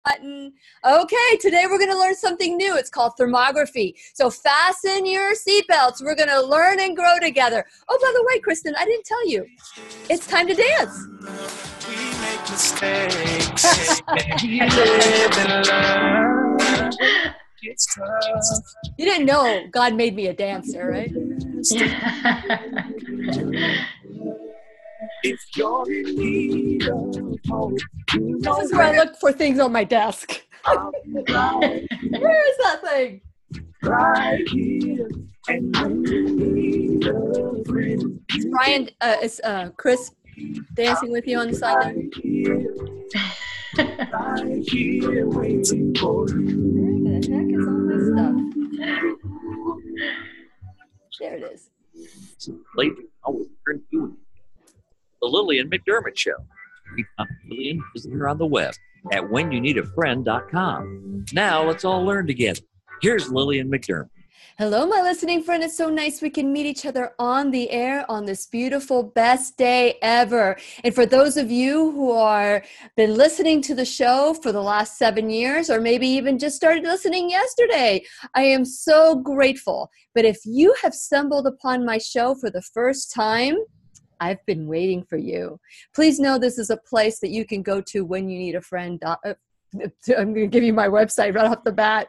button. Okay, today we're going to learn something new. It's called thermography. So fasten your seatbelts. We're going to learn and grow together. Oh, by the way, Kristen, I didn't tell you. It's time to dance. We make mistakes. We live and learn. It's tough. You didn't know God made me a dancer, right? If you're in need of hope, This is where I look for things on my desk. Where is that thing? right here. And when you need a friend, Brian, is Chris dancing with you on the side there? right here waiting for you. Where the heck is all my stuff? There it is. Lately, I was doing the Lillian McDermott Show. We found Lillian visitor on the web at whenyouneedafriend.com. Now let's all learn together. Here's Lillian McDermott. Hello, my listening friend. It's so nice we can meet each other on the air on this beautiful, best day ever. And for those of you who are been listening to the show for the last 7 years, or maybe even just started listening yesterday, I am so grateful. But if you have stumbled upon my show for the first time, I've been waiting for you. Please know this is a place that you can go to when you need a friend. I'm going to give you my website right off the bat.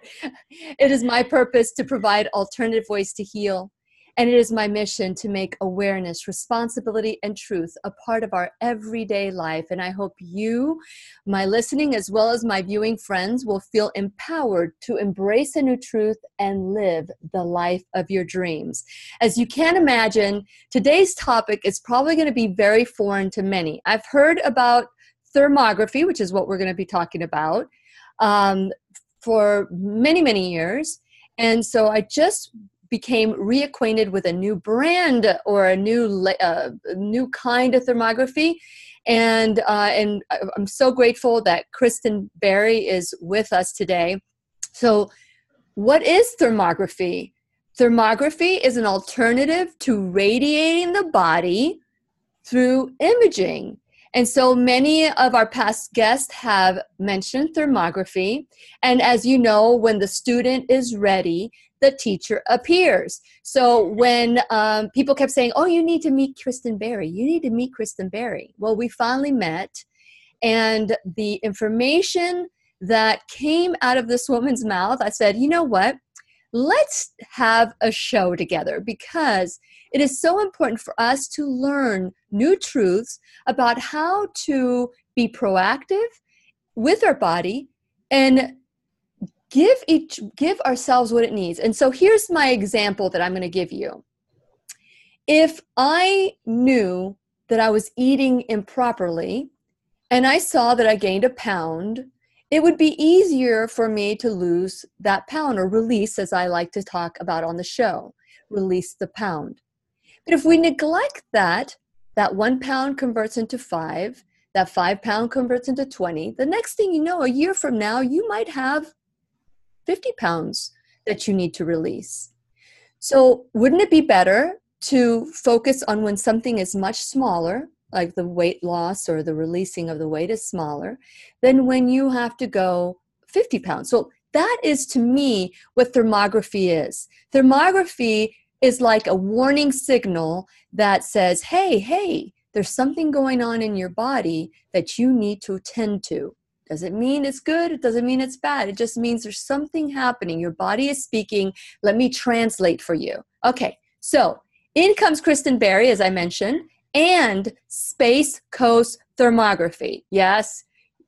It is my purpose to provide alternative ways to heal. And it is my mission to make awareness, responsibility, and truth a part of our everyday life. And I hope you, my listening, as well as my viewing friends, will feel empowered to embrace a new truth and live the life of your dreams. As you can imagine, today's topic is probably going to be very foreign to many. I've heard about thermography, which is what we're going to be talking about, for many, many years. And so I just became reacquainted with a new brand or a new kind of thermography. And I'm so grateful that Kristen Barry is with us today. So what is thermography? Thermography is an alternative to radiating the body through imaging. And so many of our past guests have mentioned thermography. And as you know, when the student is ready, the teacher appears. So when people kept saying, oh, you need to meet Kristen Barry. You need to meet Kristen Barry. Well, we finally met. And the information that came out of this woman's mouth, I said, you know what? Let's have a show together, because it is so important for us to learn new truths about how to be proactive with our body and give ourselves what it needs. And so here's my example that I'm going to give you. If I knew that I was eating improperly and I saw that I gained a pound, it would be easier for me to lose that pound, or release, as I like to talk about on the show, release the pound. But if we neglect that 1 pound converts into 5, that 5 pound converts into 20, the next thing you know, a year from now, you might have 50 pounds that you need to release. So wouldn't it be better to focus on when something is much smaller, like the weight loss or the releasing of the weight is smaller, than when you have to go 50 pounds. So that is, to me, what thermography is. Thermography is like a warning signal that says, hey, there's something going on in your body that you need to attend to. Doesn't mean it's good. It doesn't mean it's bad. It just means there's something happening. Your body is speaking. Let me translate for you. Okay, so in comes Kristen Barry, as I mentioned, and Space Coast Thermography. Yes,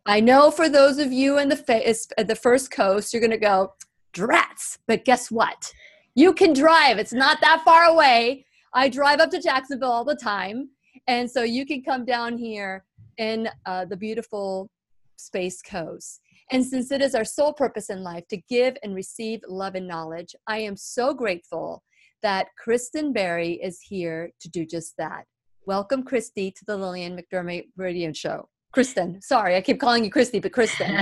I know for those of you in the first coast, you're going to go, drats. But guess what? You can drive. It's not that far away. I drive up to Jacksonville all the time. And so you can come down here in the beautiful Space Coast. And since it is our sole purpose in life to give and receive love and knowledge, I am so grateful that Kristen Barry is here to do just that. Welcome, Christy, to the Lillian McDermott Radio Show. Kristen, sorry, I keep calling you Christy, but Kristen.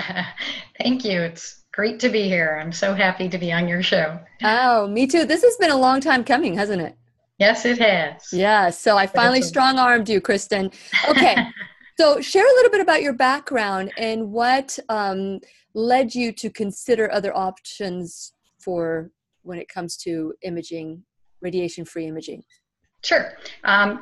Thank you. It's great to be here. I'm so happy to be on your show. Oh, me too. This has been a long time coming, hasn't it? Yes, it has. Yeah, so I finally strong-armed you, Kristen. Okay, so share a little bit about your background and what led you to consider other options for when it comes to imaging, radiation-free imaging? Sure.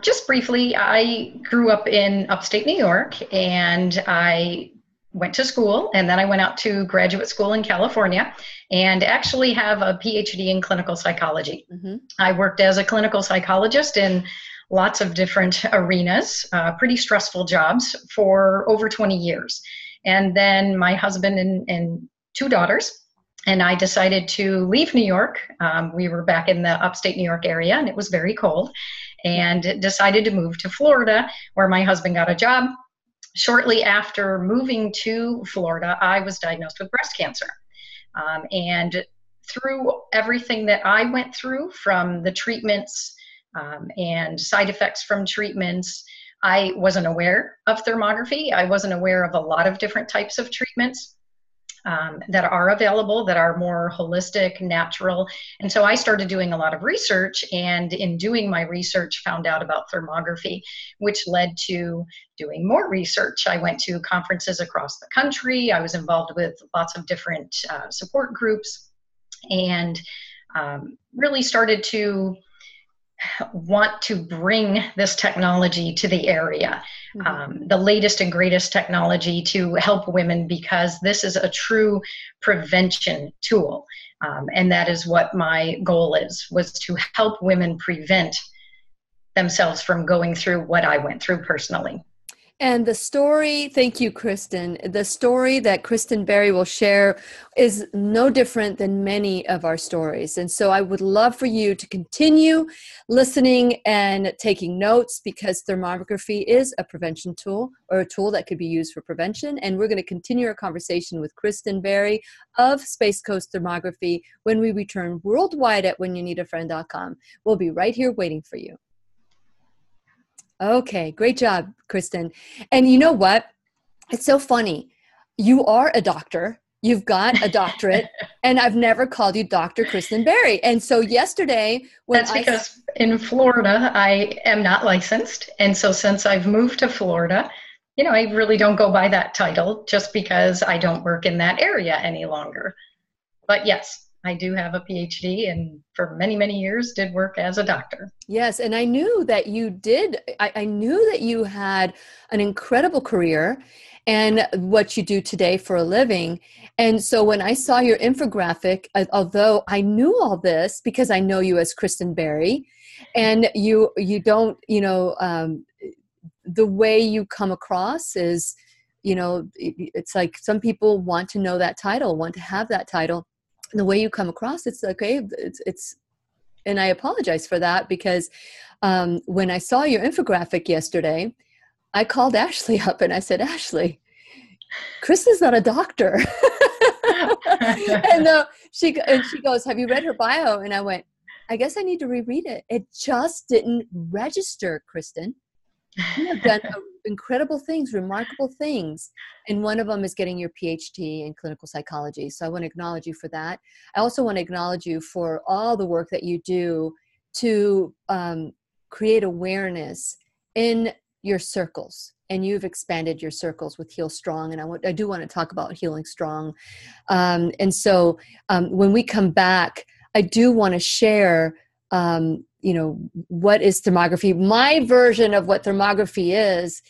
Just briefly, I grew up in upstate New York, and I went to school, and then I went out to graduate school in California, and actually have a PhD in clinical psychology. Mm-hmm. I worked as a clinical psychologist in lots of different arenas, pretty stressful jobs for over 20 years. And then my husband and two daughters and I decided to leave New York. We were back in the upstate New York area, and it was very cold, and decided to move to Florida, where my husband got a job. Shortly after moving to Florida, I was diagnosed with breast cancer. And through everything that I went through, from the treatments and side effects from treatments, I wasn't aware of thermography. I wasn't aware of a lot of different types of treatments that are available, that are more holistic, natural. And so I started doing a lot of research, and in doing my research, found out about thermography, which led to doing more research. I went to conferences across the country. I was involved with lots of different support groups, and really started to want to bring this technology to the area, the latest and greatest technology to help women, because this is a true prevention tool. And that is what my goal was to help women prevent themselves from going through what I went through personally. And the story, thank you, Kristen. The story that Kristen Barry will share is no different than many of our stories. And so I would love for you to continue listening and taking notes, because thermography is a prevention tool, or a tool that could be used for prevention. And we're going to continue our conversation with Kristen Barry of Space Coast Thermography when we return worldwide at whenyouneedafriend.com. We'll be right here waiting for you. Okay, great job, Kristen. And you know what? It's so funny. You are a doctor. You've got a doctorate, and I've never called you Dr. Kristen Barry. And so yesterday, that's because in Florida, I am not licensed. And so since I've moved to Florida, I really don't go by that title, just because I don't work in that area any longer. But yes, I do have a PhD, and for many, many years did work as a doctor. Yes, and I knew that you did. I knew that you had an incredible career and what you do today for a living. And so when I saw your infographic, although I knew all this because I know you as Kristen Barry, and you don't, the way you come across is, it's like some people want to know that title, want to have that title. The way you come across, it's okay. It's, and I apologize for that, because when I saw your infographic yesterday, I called Ashley up and I said, Ashley, Kristen's not a doctor. and she goes, have you read her bio? And I went, I guess I need to reread it. It just didn't register, Kristen. You have done incredible things, remarkable things. And one of them is getting your PhD in clinical psychology. So I want to acknowledge you for that. I also want to acknowledge you for all the work that you do to create awareness in your circles. And you've expanded your circles with Heal Strong. And I do want to talk about Healing Strong. And so when we come back, I do want to share what is thermography? My version of what thermography is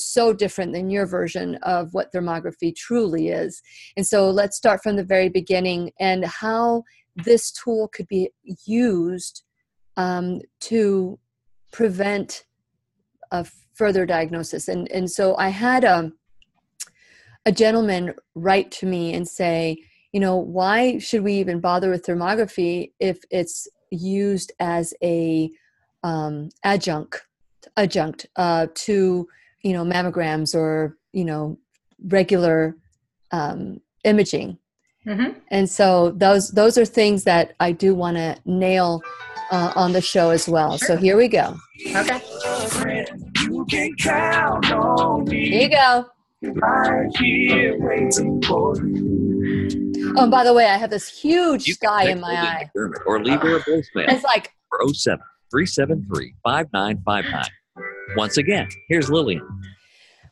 so different than your version of what thermography truly is. And so let's start from the very beginning, and how this tool could be used to prevent a further diagnosis. And so I had a gentleman write to me and say, why should we even bother with thermography if it's used as a adjunct to mammograms or regular imaging. Mm-hmm. And so those are things that I do want to nail on the show as well. Sure. So here we go. Okay. You can count on me. Here you go. Right here waiting for you. Oh, and by the way, I have this huge sky in my eye. McDermott, or leave her a voicemail. It's like 407-373-5959. Once again, here's Lillian.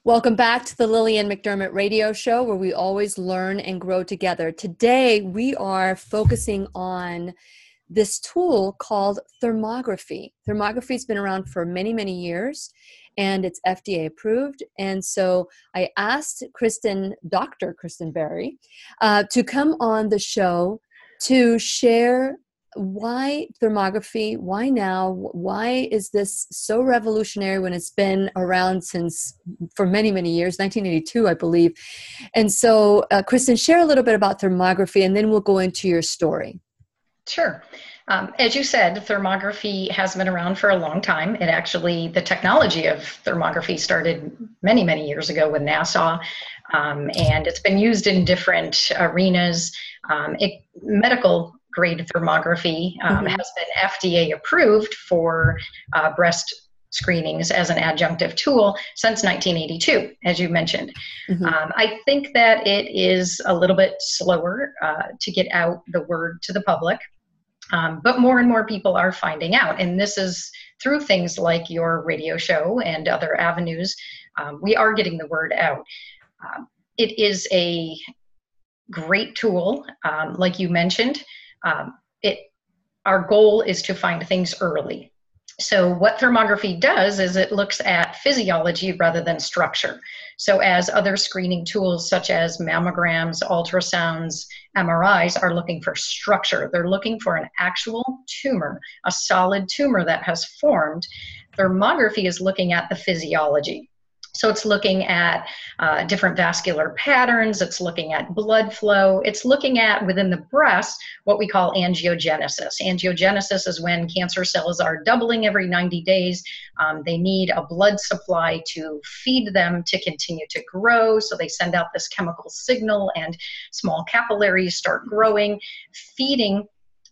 Welcome back to the Lillian McDermott radio show, where we always learn and grow together. Today, we are focusing on this tool called thermography. Thermography has been around for many, many years, and it's FDA approved. And so I asked Dr. Kristen Barry, to come on the show to share why thermography, why now, why is this so revolutionary when it's been around for many, many years, 1982, I believe. And so, Kristen, share a little bit about thermography, and then we'll go into your story. Sure. As you said, thermography has been around for a long time. The technology of thermography started many, many years ago with NASA, and it's been used in different arenas. Medical grade thermography has been FDA approved for breast screenings as an adjunctive tool since 1982, as you mentioned. I think that it is a little bit slower to get out the word to the public, but more and more people are finding out. And this is through things like your radio show and other avenues. We are getting the word out. It is a great tool, like you mentioned. Our goal is to find things early. So what thermography does is it looks at physiology rather than structure. So as other screening tools such as mammograms, ultrasounds, MRIs are looking for structure, they're looking for an actual tumor, a solid tumor that has formed. Thermography is looking at the physiology. So it's looking at different vascular patterns, it's looking at blood flow, it's looking at within the breast what we call angiogenesis. Angiogenesis is when cancer cells are doubling every 90 days. They need a blood supply to feed them to continue to grow, so they send out this chemical signal and small capillaries start growing, feeding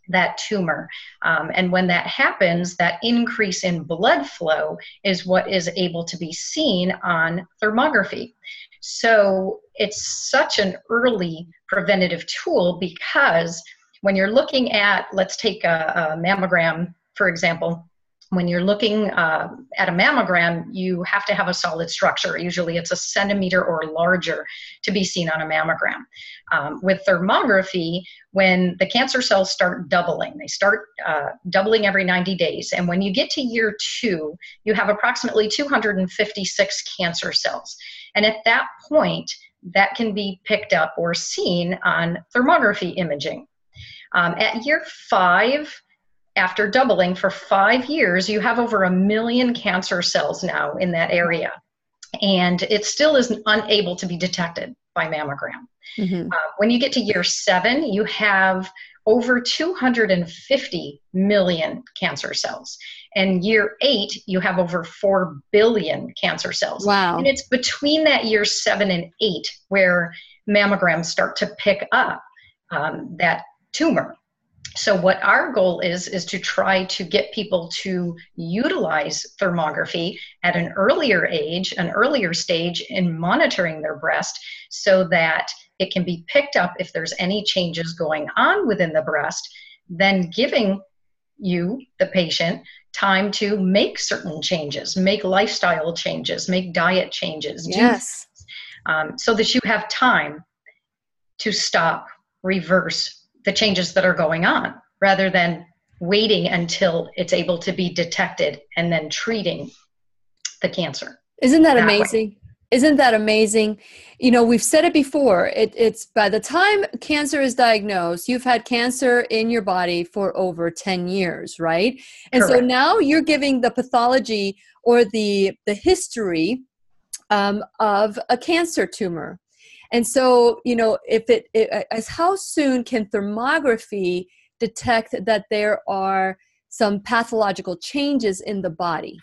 that tumor. And when that happens, that increase in blood flow is what is able to be seen on thermography. So it's such an early preventative tool, because when you're looking at, let's take a mammogram, for example. When you're looking at a mammogram, you have to have a solid structure. Usually it's a centimeter or larger to be seen on a mammogram. With thermography, when the cancer cells start doubling, they start doubling every 90 days. And when you get to year 2, you have approximately 256 cancer cells. And at that point, that can be picked up or seen on thermography imaging. At year 5, after doubling for 5 years, you have over 1 million cancer cells now in that area. And it still is unable to be detected by mammogram. When you get to year 7, you have over 250 million cancer cells. And year 8, you have over 4 billion cancer cells. Wow. And it's between that year 7 and 8 where mammograms start to pick up that tumor. So what our goal is to try to get people to utilize thermography at an earlier age, an earlier stage in monitoring their breast, so that it can be picked up if there's any changes going on within the breast, then giving you, the patient, time to make certain changes, make lifestyle changes, make diet changes, Yes. so that you have time to stop, reverse the changes that are going on, rather than waiting until it's able to be detected and then treating the cancer. Isn't that amazing? Isn't that amazing? You know, we've said it before. It's by the time cancer is diagnosed, you've had cancer in your body for over 10 years, right? And Correct. so now you're giving the pathology or the history of a cancer tumor. And so, you know, as how soon can thermography detect that there are some pathological changes in the body?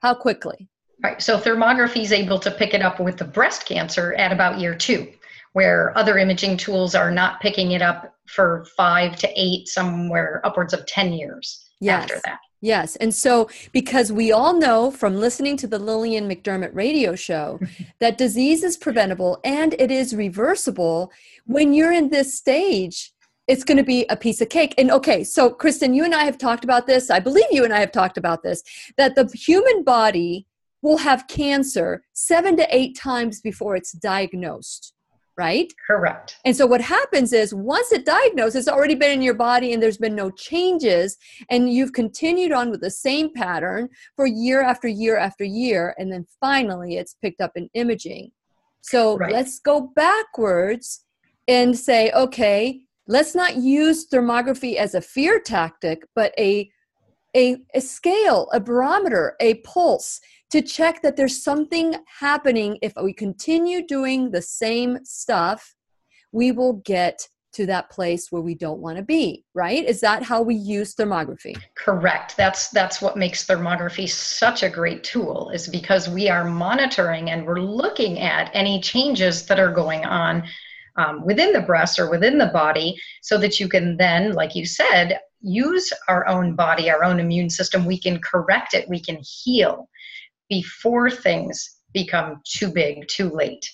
How quickly? Right. So thermography is able to pick it up with the breast cancer at about year 2, where other imaging tools are not picking it up for 5 to 8, somewhere upwards of 10 years after that. Yes. And so, because we all know from listening to the Lillian McDermott radio show that disease is preventable and it is reversible, when you're in this stage, it's going to be a piece of cake. And okay, so Kristen, you and I have talked about this. I believe you and I have talked about this, that the human body will have cancer 7 to 8 times before it's diagnosed, right? Correct. And so what happens is once it's diagnosed, it's already been in your body and there's been no changes, and you've continued on with the same pattern for year after year after year, and then finally it's picked up in imaging. So let's go backwards and say, okay, let's not use thermography as a fear tactic, but a scale, a barometer, a pulse to check that there's something happening. If we continue doing the same stuff, we will get to that place where we don't want to be, right? Is that how we use thermography? Correct. That's what makes thermography such a great tool, is because we are monitoring and we're looking at any changes that are going on within the breast or within the body, so that you can then, like you said, use our own body, our own immune system. We can correct it. We can heal before things become too big, too late.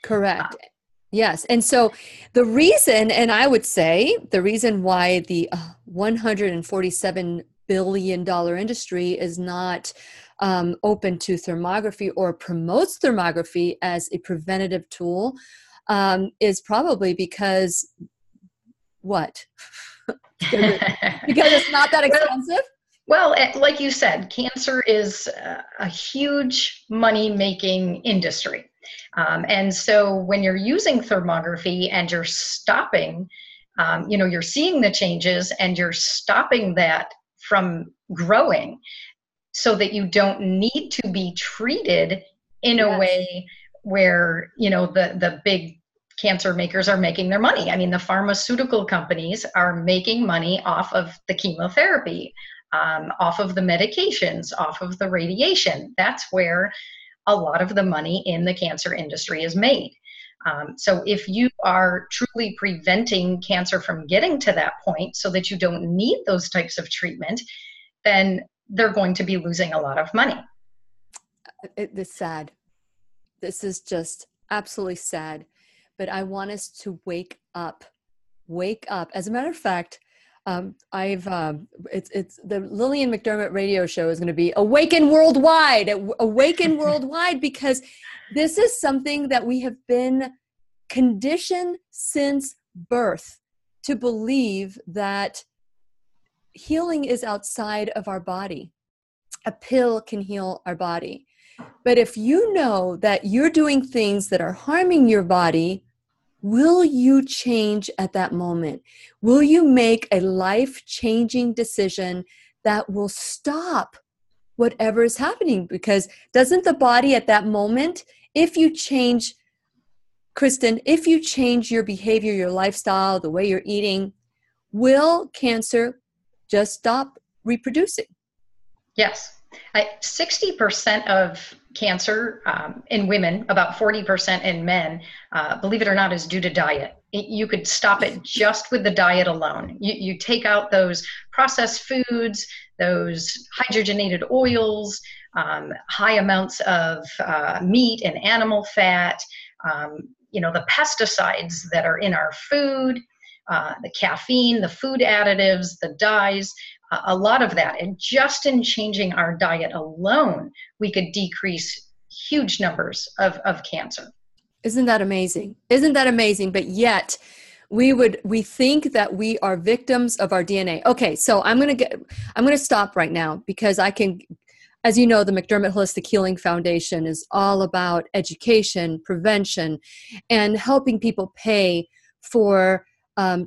Correct. Yes. And so the reason, and I would say the reason why the $147 billion industry is not open to thermography or promotes thermography as a preventative tool is probably because what? Because it's not that expensive? Well, like you said, cancer is a huge money-making industry. And so when you're using thermography and you're stopping, you're seeing the changes and you're stopping that from growing, so that you don't need to be treated in a way where, the big cancer makers are making their money. I mean, the pharmaceutical companies are making money off of the chemotherapy, off of the medications, off of the radiation. That's where a lot of the money in the cancer industry is made. So if you are truly preventing cancer from getting to that point so that you don't need those types of treatment, then they're going to be losing a lot of money. It's sad. This is just absolutely sad. But I want us to wake up. Wake up. As a matter of fact, it's the Lillian McDermott radio show is going to be Awaken Worldwide, because this is something that we have been conditioned since birth to believe that healing is outside of our body. A pill can heal our body. But if you know that you're doing things that are harming your body, will you change at that moment? Will you make a life-changing decision that will stop whatever is happening? Because doesn't the body at that moment, if you change, Kristen, if you change your behavior, your lifestyle, the way you're eating, will cancer just stop reproducing? Yes. 60% of cancer in women, about 40% in men, believe it or not, is due to diet. You could stop it just with the diet alone. You take out those processed foods, those hydrogenated oils, high amounts of meat and animal fat, the pesticides that are in our food, the caffeine, the food additives, the dyes, a lot of that. And just in changing our diet alone, we could decrease huge numbers of cancer. Isn't that amazing? Isn't that amazing? But yet we think that we are victims of our DNA. Okay, so I'm going to stop right now, because I can, as you know, the McDermott Holistic Healing Foundation is all about education, prevention, and helping people pay for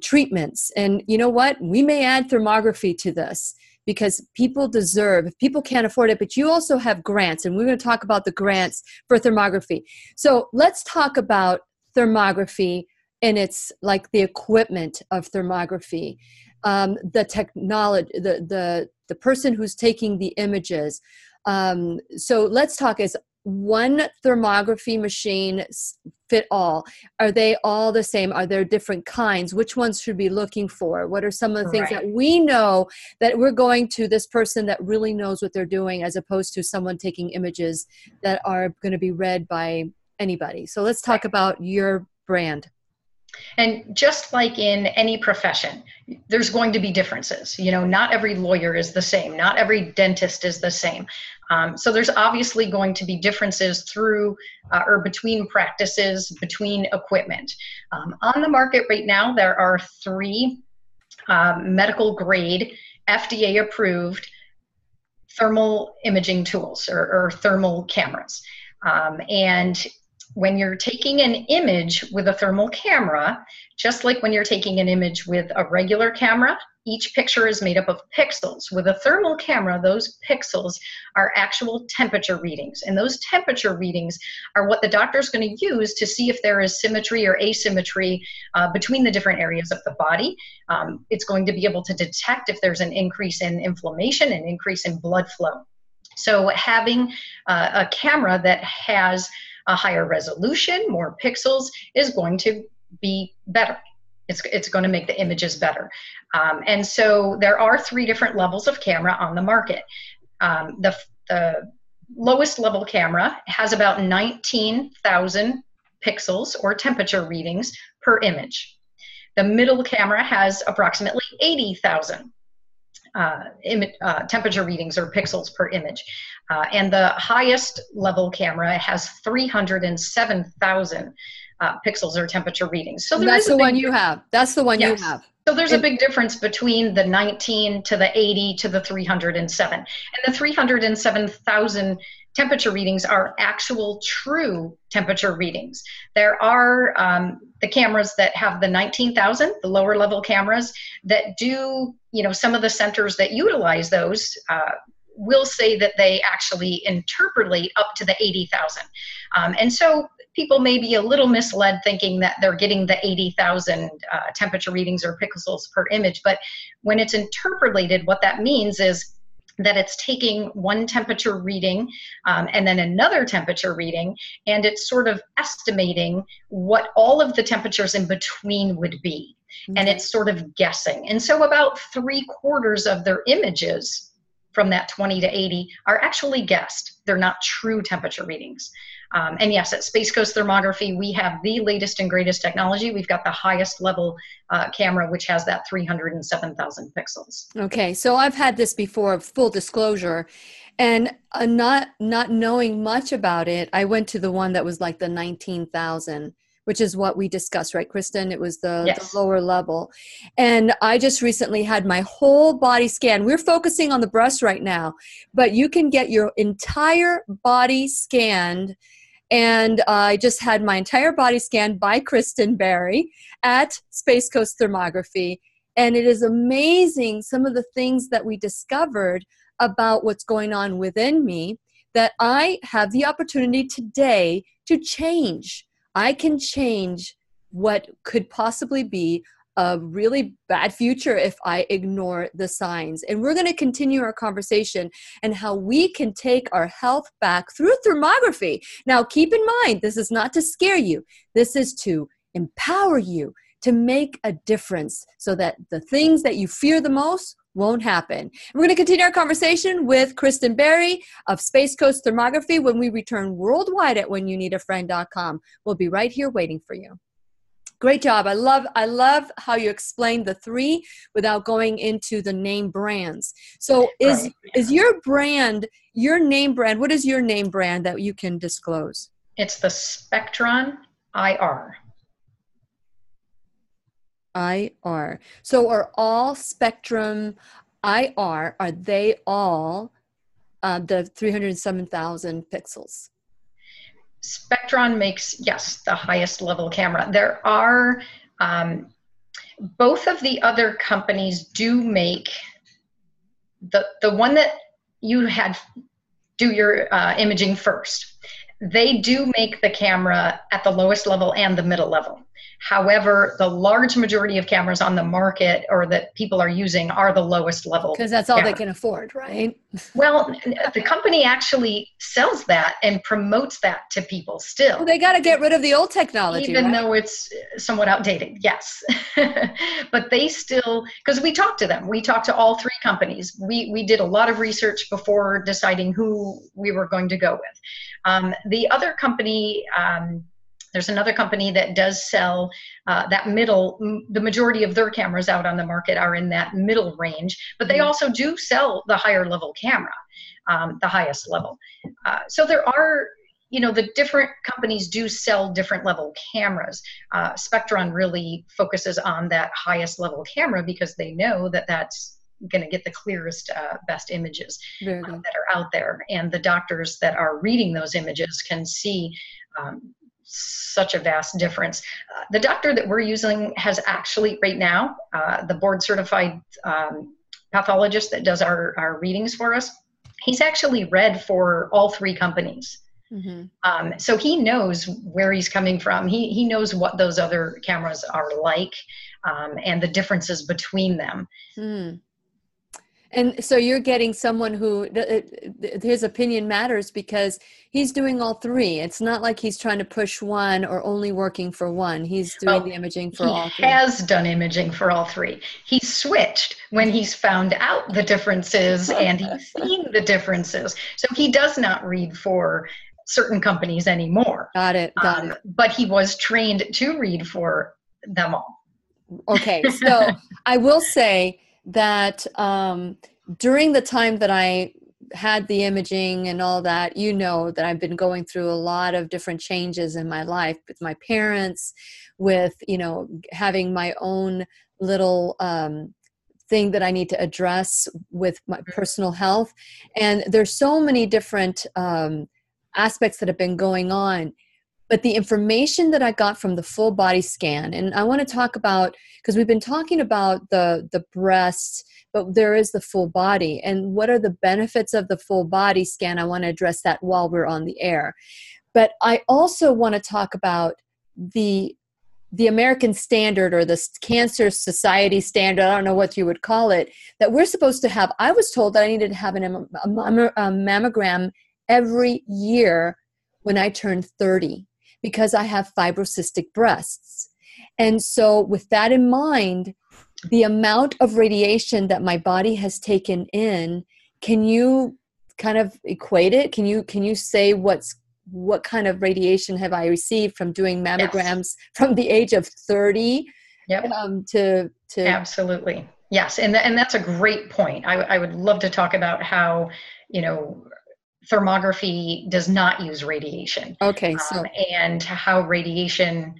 treatments. And you know what? We may add thermography to this because people deserve, if people can't afford it, but you also have grants, and we're going to talk about the grants for thermography. So let's talk about thermography, and it's like the equipment of thermography, the technology, the person who's taking the images. So let's talk, is one thermography machine fit all? Are they all the same? Are there different kinds? Which ones should we be looking for? What are some of the things that we know that we're going to this person that really knows what they're doing, as opposed to someone taking images that are going to be read by anybody? So let's talk about your brand. And just like in any profession, there's going to be differences. You know, not every lawyer is the same. Not every dentist is the same. So there's obviously going to be differences through or between practices, between equipment. On the market right now, there are 3 medical grade, FDA approved thermal imaging tools or thermal cameras. And when you're taking an image with a thermal camera, just like when you're taking an image with a regular camera, each picture is made up of pixels. With a thermal camera, those pixels are actual temperature readings. And those temperature readings are what the doctor is going to use to see if there is symmetry or asymmetry between the different areas of the body. It's going to be able to detect if there's an increase in inflammation, an increase in blood flow. So having a camera that has a higher resolution, more pixels, is going to be better. It's going to make the images better. And so there are 3 different levels of camera on the market. The lowest level camera has about 19,000 pixels or temperature readings per image. The middle camera has approximately 80,000 temperature readings or pixels per image. And the highest level camera has 307,000 pixels or temperature readings. So that's the one you have. That's the one you have. So there's a big difference between the 19 to the 80 to the 307. And the 307,000 temperature readings are actual true temperature readings. There are the cameras that have the 19,000, the lower level cameras that do, you know, some of the centers that utilize those will say that they actually interpolate up to the 80,000. And so people may be a little misled thinking that they're getting the 80,000 temperature readings or pixels per image. But when it's interpolated, what that means is that it's taking one temperature reading and then another temperature reading, and it's sort of estimating what all of the temperatures in between would be. Okay. And it's sort of guessing. And so about 3/4 of their images from that 20 to 80 are actually guessed. They're not true temperature readings. And yes, at Space Coast Thermography, we have the latest and greatest technology. We've got the highest level camera, which has that 307,000 pixels. Okay, so I've had this before, full disclosure, and not knowing much about it, I went to the one that was like the 19,000, which is what we discussed, right, Kristen? It was the lower level. And I just recently had my whole body scan. We're focusing on the breast right now, but you can get your entire body scanned. And I just had my entire body scanned by Kristen Barry at Space Coast Thermography. And it is amazing some of the things that we discovered about what's going on within me that I have the opportunity today to change. I can change what could possibly be a really bad future if I ignore the signs. And we're going to continue our conversation and how we can take our health back through thermography. Now, keep in mind, this is not to scare you. This is to empower you to make a difference so that the things that you fear the most won't happen. We're going to continue our conversation with Kristen Barry of Space Coast Thermography when we return worldwide at whenyounneedafriend.com. We'll be right here waiting for you. Great job. I love how you explained the 3 without going into the name brands. So is your brand, your name brand, what is your name brand that you can disclose? It's the Spectron IR. IR. So are all Spectrum IR, are they all the 307,000 pixels? Spectron makes, yes, the highest level camera. There are, both of the other companies do make, the one that you had do your imaging first. They do make the camera at the lowest level and the middle level. However, the large majority of cameras on the market or that people are using are the lowest level. Because that's all they can afford, right? Well, the company actually sells that and promotes that to people still. Well, they got to get rid of the old technology, even though it's somewhat outdated, yes. But they still, because we talked to them. We talked to all 3 companies. We did a lot of research before deciding who we were going to go with. The other company There's another company that does sell that middle, the majority of their cameras out on the market are in that middle range, but they also do sell the higher level camera, the highest level. So there are, the different companies do sell different level cameras. Spectron really focuses on that highest level camera because they know that that's going to get the clearest, best images that are out there. And the doctors that are reading those images can see such a vast difference. The doctor that we're using has actually right now, the board certified pathologist that does our readings for us, he's actually read for all three companies. So he knows where he's coming from. He knows what those other cameras are like, and the differences between them. And so you're getting someone who his opinion matters because he's doing all three. It's not like he's trying to push one or only working for one. He's doing the imaging for all three. He has done imaging for all three. He switched when he's found out the differences and he's seen the differences. So he does not read for certain companies anymore. Got it. But he was trained to read for them all. Okay, so I will say that during the time that I had the imaging and all that, that I've been going through a lot of different changes in my life with my parents, with, having my own little thing that I need to address with my personal health. And there's so many different aspects that have been going on. But the information that I got from the full body scan, and I want to talk about, because we've been talking about the breast, but there is the full body. And what are the benefits of the full body scan? I want to address that while we're on the air. But I also want to talk about the American standard, or the Cancer Society standard, I don't know what you would call it, that we're supposed to have. I was told that I needed to have a mammogram every year when I turned 30. Because I have fibrocystic breasts. And so with that in mind, the amount of radiation that my body has taken in, can you kind of equate it? Can you say what kind of radiation have I received from doing mammograms from the age of 30 to Absolutely. Yes. And that's a great point. I would love to talk about how, thermography does not use radiation. Okay. And how radiation,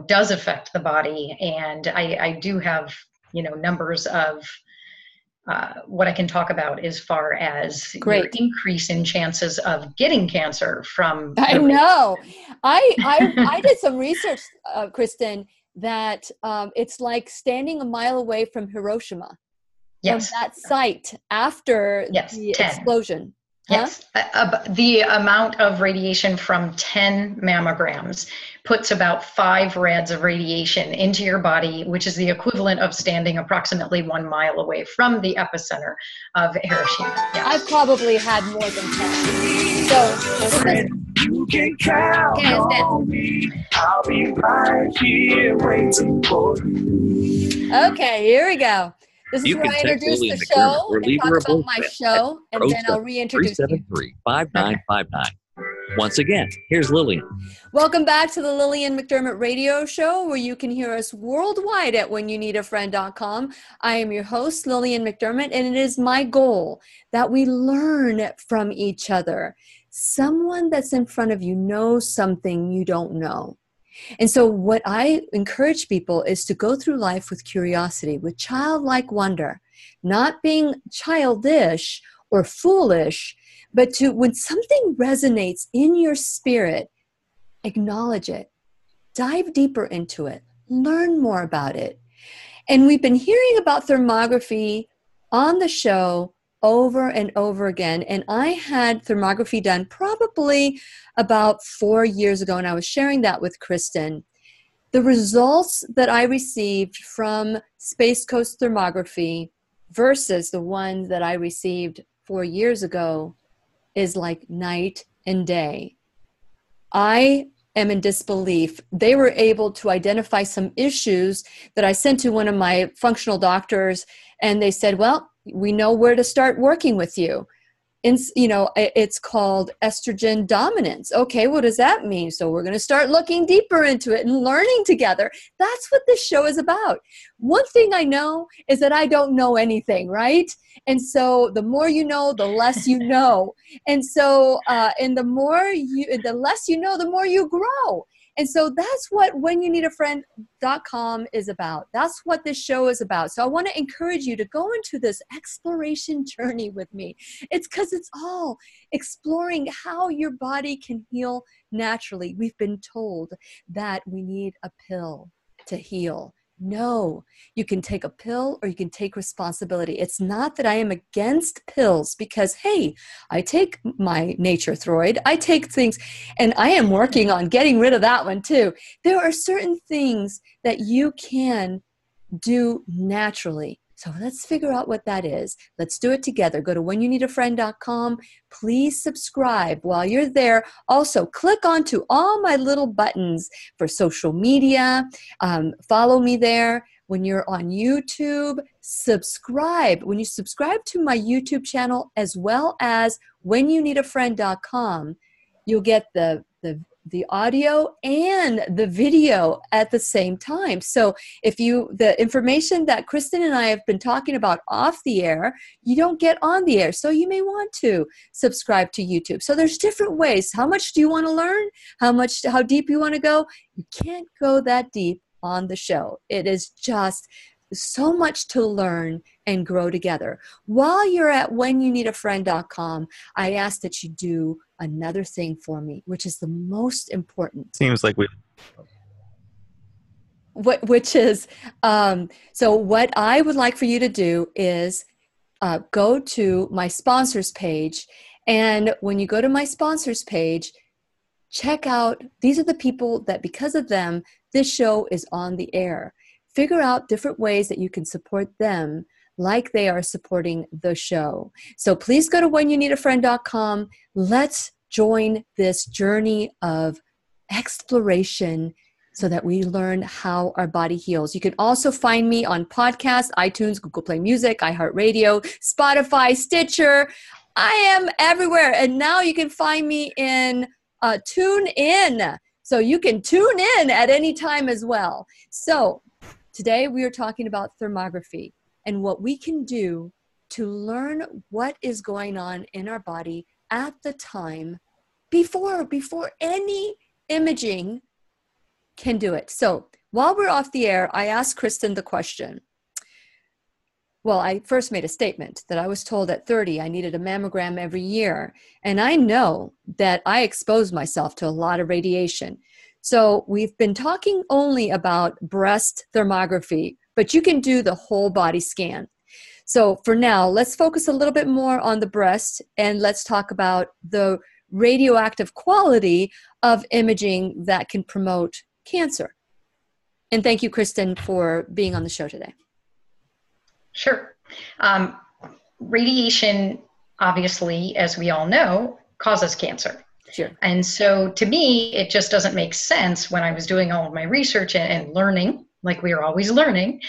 does affect the body. And I do have, numbers of what I can talk about as far as your increase in chances of getting cancer from. I know. I did some research, Kristen, that it's like standing a mile away from Hiroshima. Yes. From that site after the 10. explosion. Yes, the amount of radiation from 10 mammograms puts about 5 rads of radiation into your body, which is the equivalent of standing approximately 1 mile away from the epicenter of Hiroshima. Yes. I've probably had more than 10. So you can count on me. I'll be right here waiting for you. Okay, here we go. This is where I introduce the show and talk about my show, and then I'll reintroduce you. 373-5959. Once again, here's Lillian. Welcome back to the Lillian McDermott Radio Show, where you can hear us worldwide at whenyouneedafriend.com. I am your host, Lillian McDermott, and it is my goal that we learn from each other. Someone that's in front of you knows something you don't know. And so what I encourage people is to go through life with curiosity, with childlike wonder, not being childish or foolish, but to, when something resonates in your spirit, acknowledge it, dive deeper into it, learn more about it. And we've been hearing about thermography on the show over and over again. And I had thermography done probably about 4 years ago, and I was sharing that with Kristen. The results that I received from Space Coast Thermography versus the ones that I received 4 years ago is like night and day. I am in disbelief. They were able to identify some issues that I sent to one of my functional doctors, and they said, well, we know where to start working with you. it's called estrogen dominance. Okay, what does that mean? So we're going to start looking deeper into it and learning together. That's what this show is about. One thing I know is that I don't know anything, right? And so the more you know, the less you know. And so, and the less you know, the more you grow. And so that's what whenyounneedafriend.com is about. That's what this show is about. So I want to encourage you to go into this exploration journey with me. It's because it's all exploring how your body can heal naturally. We've been told that we need a pill to heal. No, you can take a pill or you can take responsibility. It's not that I am against pills because, hey, I take my Nature Throid. I take things, and I am working on getting rid of that one too. There are certain things that you can do naturally. So let's figure out what that is. Let's do it together. Go to whenyounneedafriend.com. Please subscribe while you're there. Also, click onto all my little buttons for social media. Follow me there. When you're on YouTube, subscribe. When you subscribe to my YouTube channel as well as whenyounneedafriend.com, you'll get the audio and the video at the same time. So the information that Kristen and I have been talking about off the air, you don't get on the air. So you may want to subscribe to YouTube. So there's different ways. How much do you want to learn? How deep you want to go? You can't go that deep on the show. It is just so much to learn and grow together. While you're at whenyounneedafriend.com, I ask that you do another thing for me, which is the most important. Seems like we... Which is, so what I would like for you to do is go to my sponsors page. And when you go to my sponsors page, check out, these are the people that because of them, this show is on the air. Figure out different ways that you can support them like they are supporting the show. So please go to whenyounneedafriend.com. Let's join this journey of exploration so that we learn how our body heals. You can also find me on podcasts, iTunes, Google Play Music, iHeartRadio, Spotify, Stitcher. I am everywhere. And now you can find me in TuneIn. So you can tune in at any time as well. So today we are talking about thermography and what we can do to learn what is going on in our body at the time before any imaging can do it. So while we're off the air, I asked Kristen the question. Well, I first made a statement that I was told at 30 I needed a mammogram every year. And I know that I exposed myself to a lot of radiation. So we've been talking only about breast thermography, but you can do the whole body scan. So for now, let's focus a little bit more on the breast and let's talk about the radioactive quality of imaging that can promote cancer. And thank you, Kristen, for being on the show today. Sure. Radiation, obviously, as we all know, causes cancer. Sure. And so to me, it just doesn't make sense when I was doing all of my research and learning, like we are always learning,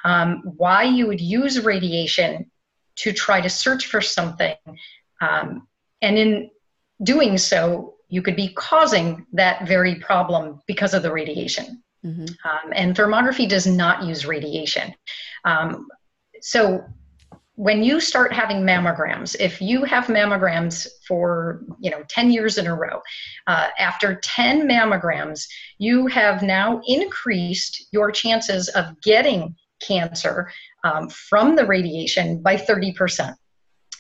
why you would use radiation to try to search for something. And in doing so, you could be causing that very problem because of the radiation. Mm-hmm. And thermography does not use radiation. So when you start having mammograms, if you have mammograms for 10 years in a row, after 10 mammograms, you have now increased your chances of getting cancer from the radiation by 30%.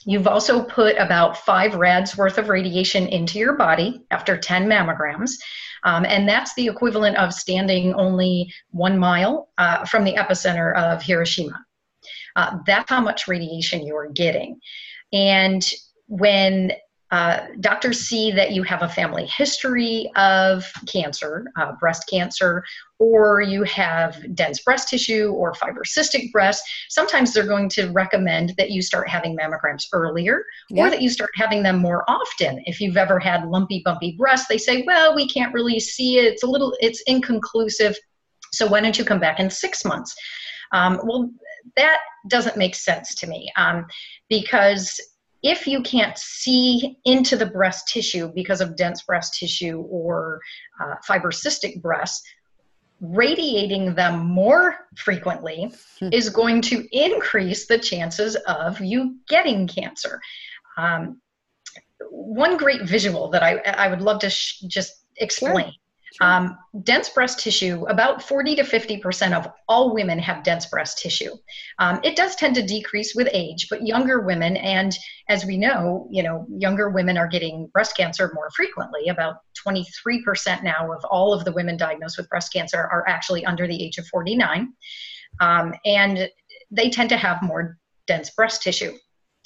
You've also put about 5 rads worth of radiation into your body after 10 mammograms. And that's the equivalent of standing only 1 mile from the epicenter of Hiroshima. That's how much radiation you're getting. And when doctors see that you have a family history of cancer, breast cancer, or you have dense breast tissue or fibrocystic breast, sometimes they're going to recommend that you start having mammograms earlier, or that you start having them more often. If you've ever had lumpy, bumpy breasts, they say, well, we can't really see it. It's inconclusive. So why don't you come back in 6 months? Well, that doesn't make sense to me because if you can't see into the breast tissue because of dense breast tissue or fibrocystic breasts, radiating them more frequently is going to increase the chances of you getting cancer. One great visual that I would love to just explain. Sure. Sure. Dense breast tissue, about 40 to 50% of all women have dense breast tissue. It does tend to decrease with age, but younger women, and as we know, younger women are getting breast cancer more frequently. About 23% now of all of the women diagnosed with breast cancer are actually under the age of 49. And they tend to have more dense breast tissue.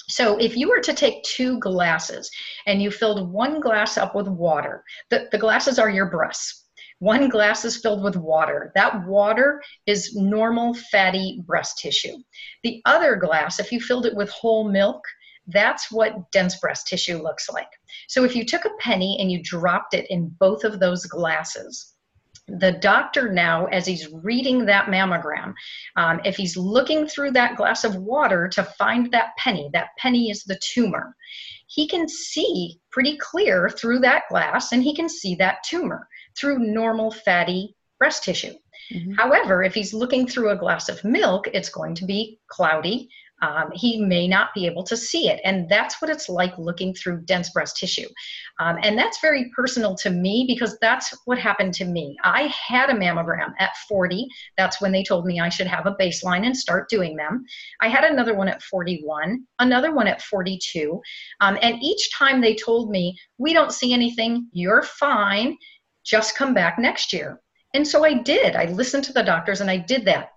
So if you were to take 2 glasses and you filled one glass up with water, the glasses are your breasts. One glass is filled with water. That water is normal fatty breast tissue. The other glass, if you filled it with whole milk, that's what dense breast tissue looks like. So if you took a penny and you dropped it in both of those glasses, the doctor now, as he's reading that mammogram, if he's looking through that glass of water to find that penny is the tumor. He can see pretty clear through that glass, and he can see that tumor through normal fatty breast tissue. Mm-hmm. However, if he's looking through a glass of milk, it's going to be cloudy. He may not be able to see it. And that's what it's like looking through dense breast tissue. And that's very personal to me because that's what happened to me. I had a mammogram at 40. That's when they told me I should have a baseline and start doing them. I had another one at 41, another one at 42. And each time they told me, we don't see anything, you're fine, just come back next year. And so I did. I listened to the doctors and I did that.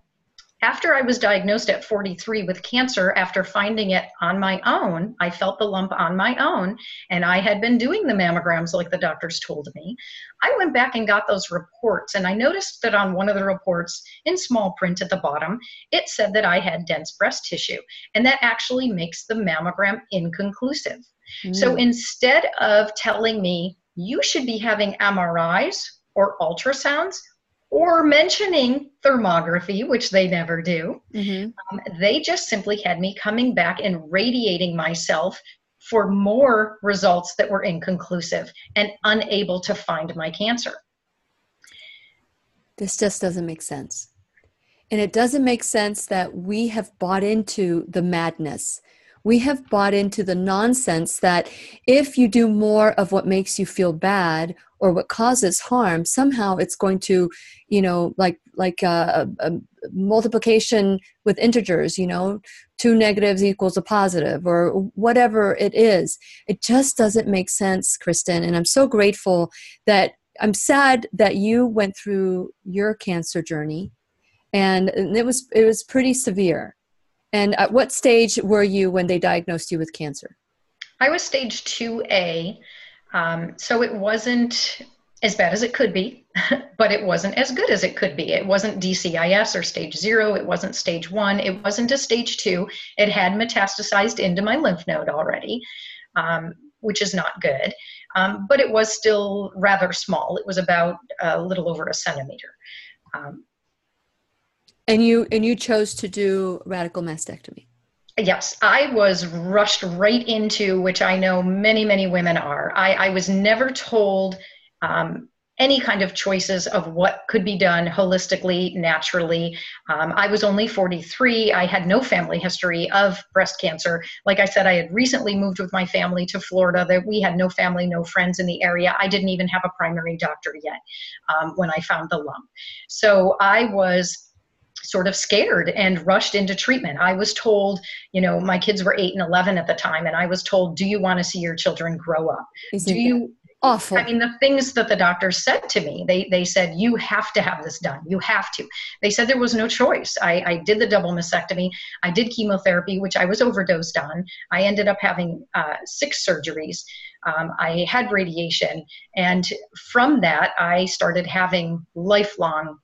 After I was diagnosed at 43 with cancer, after finding it on my own, I felt the lump on my own, and I had been doing the mammograms like the doctors told me. I went back and got those reports, and I noticed that on one of the reports, in small print at the bottom, it said that I had dense breast tissue, and that actually makes the mammogram inconclusive. So instead of telling me, you should be having MRIs or ultrasounds, or mentioning thermography, which they never do. They just simply had me coming back and radiating myself for more results that were inconclusive and unable to find my cancer. This just doesn't make sense. And it doesn't make sense that we have bought into the madness. We have bought into the nonsense that if you do more of what makes you feel bad or what causes harm, somehow it's going to, like a multiplication with integers, 2 negatives equals a positive or whatever it is. It just doesn't make sense, Kristen. And I'm so grateful that I'm sad that you went through your cancer journey and it was pretty severe. And at what stage were you when they diagnosed you with cancer? I was stage 2A, so it wasn't as bad as it could be, but it wasn't as good as it could be. It wasn't DCIS or stage 0. It wasn't stage 1. It wasn't a stage 2. It had metastasized into my lymph node already, which is not good, but it was still rather small. It was about a little over a centimeter. And you chose to do radical mastectomy. Yes, I was rushed right into, which I know many, many women are. I was never told any kind of choices of what could be done holistically, naturally. I was only 43. I had no family history of breast cancer. Like I said, I had recently moved with my family to Florida. That we had no family, no friends in the area. I didn't even have a primary doctor yet when I found the lump. So I was sort of scared and rushed into treatment. I was told, my kids were 8 and 11 at the time, and I was told, do you want to see your children grow up? Awful. I mean, the things that the doctors said to me, they said, you have to have this done. You have to. They said there was no choice. I did the double mastectomy. I did chemotherapy, which I was overdosed on. I ended up having 6 surgeries. I had radiation. And from that, I started having lifelong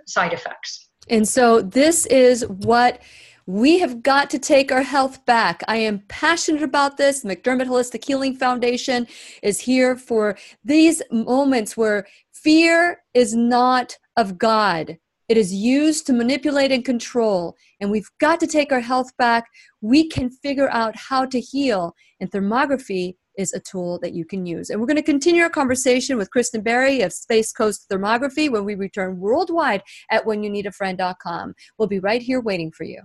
side effects. And so this is what we have got to take our health back. I am passionate about this. The McDermott Holistic Healing Foundation is here for these moments where fear is not of God. It is used to manipulate and control, and we've got to take our health back. We can figure out how to heal, and thermography is a tool that you can use. And we're going to continue our conversation with Kristen Barry of Space Coast Thermography when we return worldwide at whenyounneedafriend.com. We'll be right here waiting for you.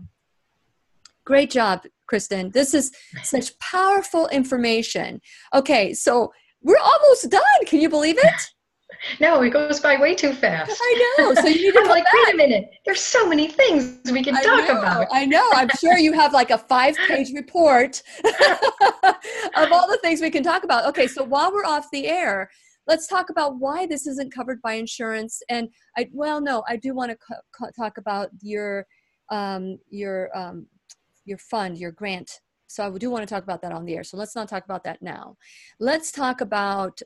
Great job, Kristen. This is such powerful information. Okay, so we're almost done. Can you believe it? No, it goes by way too fast. I know. So you need to I'm like, wait a minute. There's so many things we can talk about. I know. I'm sure you have like a 5-page report of all the things we can talk about. Okay, so while we're off the air, let's talk about why this isn't covered by insurance. And I do want to talk about your fund, your grant. So I do want to talk about that on the air. So let's not talk about that now. Let's talk about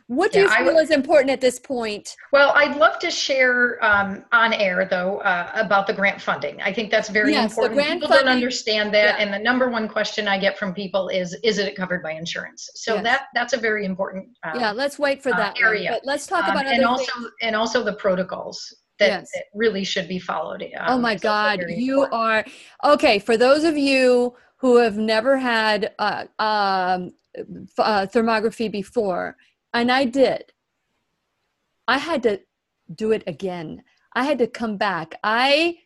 what do you feel is important at this point? Well, I'd love to share on air, though, about the grant funding. I think that's very important. People don't understand that. Yeah. And the number one question I get from people is it covered by insurance? So that's a very important let's wait for that area. But let's talk about and also the protocols that really should be followed. Oh my God, you are okay. For those of you who have never had thermography before, and I had to do it again. I had to come back. I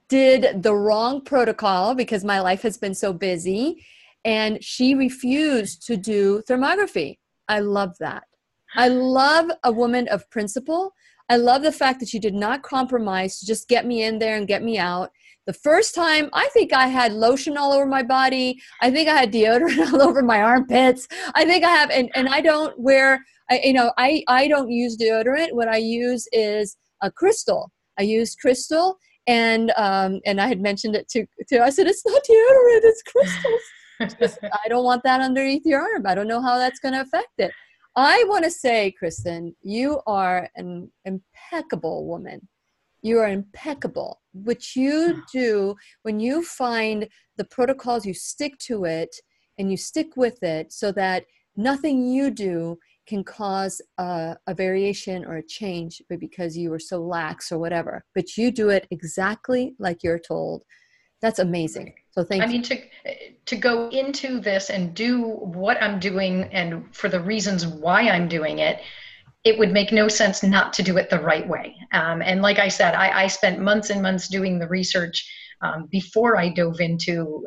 did the wrong protocol because my life has been so busy, and she refused to do thermography. I love that. I love a woman of principle. I love the fact that you did not compromise to just get me in there and get me out. The first time, I think I had lotion all over my body. I think I had deodorant all over my armpits. I think I have, and I don't wear, I don't use deodorant. What I use is a Crystal. I use Crystal, and I had mentioned it to I said, it's not deodorant, it's crystals. I don't want that underneath your arm. I don't know how that's going to affect it. I want to say, Kristen, you are an impeccable woman. You are impeccable. What you do when you find the protocols, you stick to it and you stick with it so that nothing you do can cause a variation or a change, but because you were so lax or whatever. But you do it exactly like you're told. That's amazing. So thank you. I mean, to go into this and do what I'm doing and for the reasons why I'm doing it, it would make no sense not to do it the right way. And like I said, I spent months and months doing the research before I dove into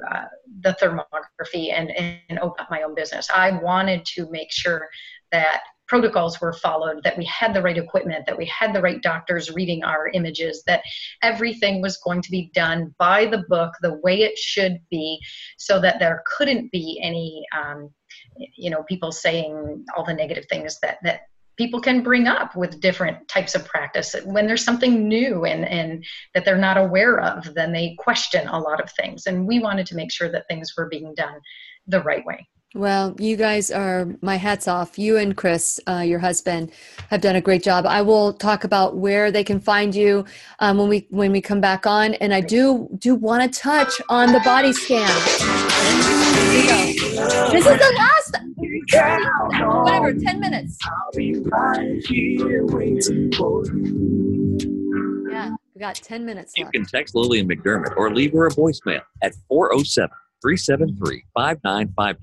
the thermography and opened up my own business. I wanted to make sure that protocols were followed, that we had the right equipment, that we had the right doctors reading our images, that everything was going to be done by the book, the way it should be, so that there couldn't be any, people saying all the negative things that people can bring up with different types of practice. When there's something new and that they're not aware of, then they question a lot of things. And we wanted to make sure that things were being done the right way. Well, you guys are, my hat's off. You and Chris, your husband, have done a great job. I will talk about where they can find you when we come back on. And I do want to touch on the body scan. This is the last, 10 minutes. I'll be right here waiting for you. Yeah, we got 10 minutes left. You can text Lillian McDermott or leave her a voicemail at 407-373-5959.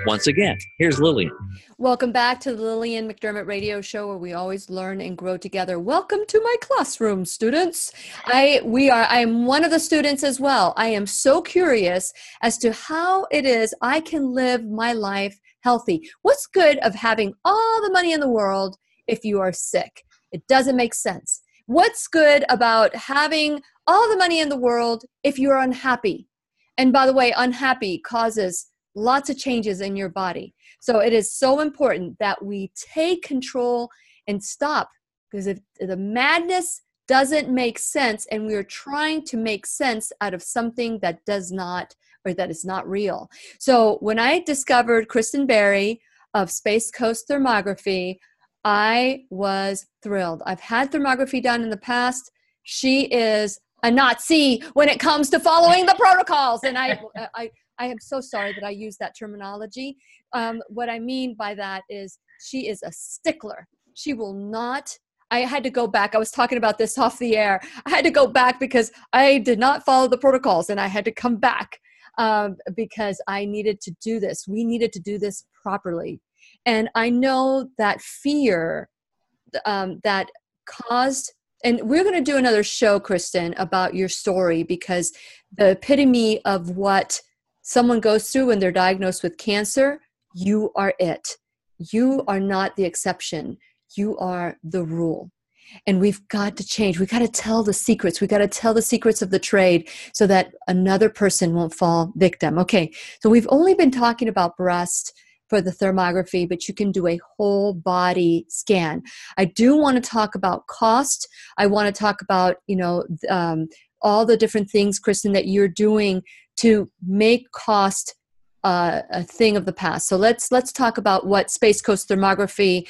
Once again, here's Lillian. Welcome back to the Lillian McDermott radio show, where we always learn and grow together. Welcome to my classroom, students. I am one of the students as well. I am so curious as to how it is I can live my life healthy. What's good of having all the money in the world if you are sick? It doesn't make sense. What's good about having all the money in the world if you're unhappy? And by the way, unhappy causes lots of changes in your body. So it is so important that we take control and stop, because if the madness doesn't make sense and we are trying to make sense out of something that does not, or that is not real. So when I discovered Kristen Barry of Space Coast Thermography, I was thrilled. I've had thermography done in the past. She is a Nazi when it comes to following the protocols. And I am so sorry that I use that terminology. What I mean by that is she is a stickler. She will not I had to go back. I was talking about this off the air. I had to go back because I did not follow the protocols, and I had to come back because I needed to do this. We needed to do this properly. And I know that fear that caused, and we're going to do another show, Kristen, about your story, because the epitome of what someone goes through when they're diagnosed with cancer, you are it. You are not the exception. You are the rule. And we've got to change. We've got to tell the secrets. We've got to tell the secrets of the trade so that another person won't fall victim. Okay, so we've only been talking about breast for the thermography, but you can do a whole body scan. I do want to talk about cost. I want to talk about, all the different things, Kristen, that you're doing to make cost a thing of the past. So let's talk about what Space Coast Thermography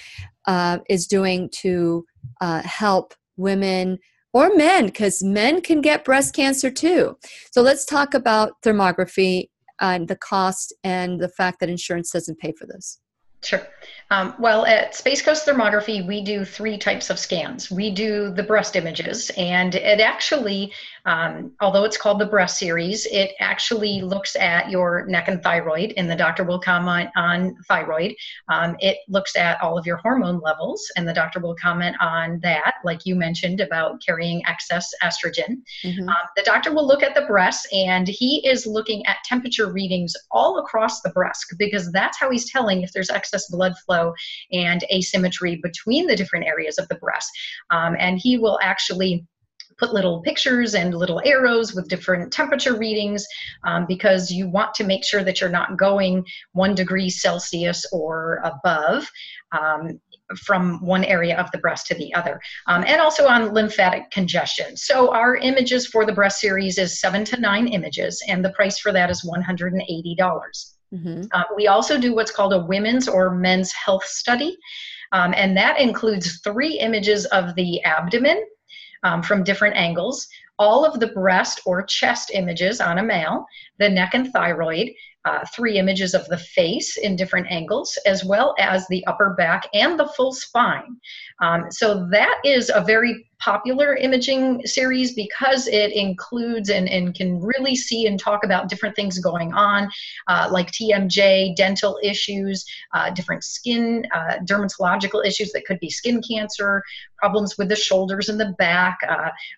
is doing to help women or men, because men can get breast cancer too. So let's talk about thermography and the cost and the fact that insurance doesn't pay for this. Sure. Well, at Space Coast Thermography, we do 3 types of scans. We do the breast images, and it actually, although it's called the breast series, it actually looks at your neck and thyroid, and the doctor will comment on thyroid. It looks at all of your hormone levels, and the doctor will comment on that, like you mentioned about carrying excess estrogen. Mm-hmm. The doctor will look at the breasts, and he is looking at temperature readings all across the breast, because that's how he's telling if there's excess blood flow and asymmetry between the different areas of the breast. And he will actually put little pictures and little arrows with different temperature readings because you want to make sure that you're not going 1 degree Celsius or above from one area of the breast to the other, and also on lymphatic congestion. So our images for the breast series is 7 to 9 images, and the price for that is $180. Mm-hmm. We also do what's called a women's or men's health study, and that includes 3 images of the abdomen from different angles, all of the breast or chest images on a male, the neck and thyroid, 3 images of the face in different angles, as well as the upper back and the full spine. So that is a very popular imaging series because it includes and can really see and talk about different things going on, like TMJ, dental issues, different skin, dermatological issues that could be skin cancer, problems with the shoulders and the back,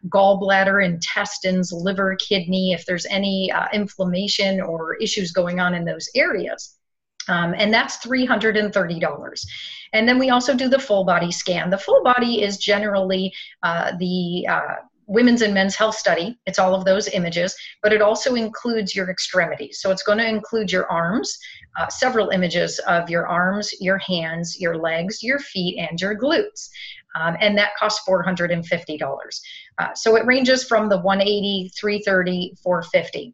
gallbladder, intestines, liver, kidney, if there's any inflammation or issues going on in those areas. And that's $330. And then we also do the full body scan. The full body is generally the women's and men's health study. It's all of those images, but it also includes your extremities. So it's going to include your arms, several images of your arms, your hands, your legs, your feet, and your glutes. And that costs $450. So it ranges from the $180, $330, $450.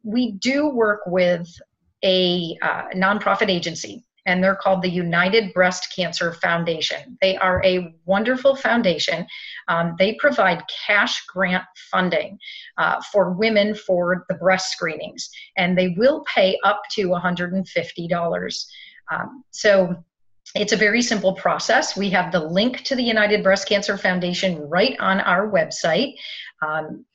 We do work with a nonprofit agency, and they're called the United Breast Cancer Foundation. They are a wonderful foundation. They provide cash grant funding for women for the breast screenings, and they will pay up to $150. So it's a very simple process. We have the link to the United Breast Cancer Foundation right on our website.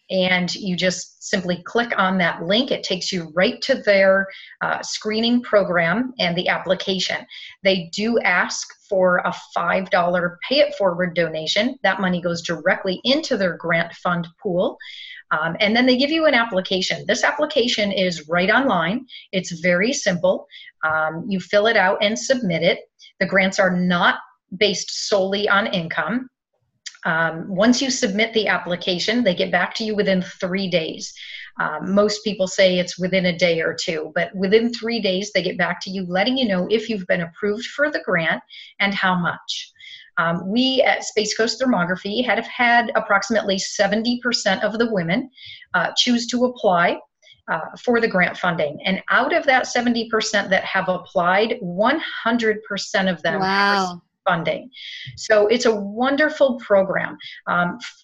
And you just simply click on that link. It takes you right to their screening program and the application. They do ask for a $5 pay it forward donation. That money goes directly into their grant fund pool. And then they give you an application. This application is right online. It's very simple. You fill it out and submit it. The grants are not based solely on income. Once you submit the application, they get back to you within 3 days. Most people say it's within a day or 2, but within 3 days, they get back to you, letting you know if you've been approved for the grant and how much. We at Space Coast Thermography have had approximately 70% of the women choose to apply for the grant funding. And out of that 70% that have applied, 100% of them Wow. funding. So it's a wonderful program.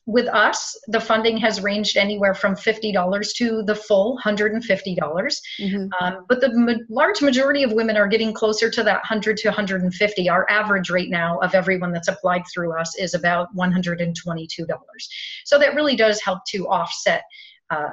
With us, the funding has ranged anywhere from $50 to the full $150. But the large majority of women are getting closer to that 100 to 150. Our average right now of everyone that's applied through us is about $122. So that really does help to offset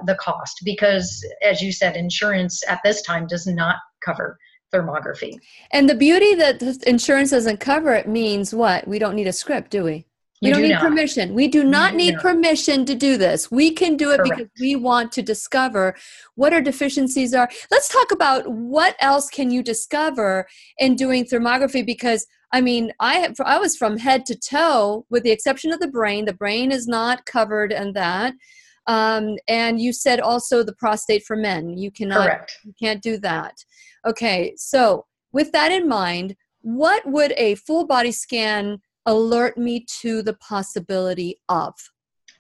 the cost, because, as you said, insurance at this time does not cover thermography. And the beauty that insurance doesn't cover it means what? We don't need a script, do we? We don't need permission. We do not need permission to do this. We can do it because we want to discover what our deficiencies are. Let's talk about what else can you discover in doing thermography, because I mean, I was from head to toe, with the exception of the brain. The brain is not covered in that. And you said also the prostate for men. You cannot, you can't do that. Okay, so with that in mind, what would a full body scan alert me to the possibility of?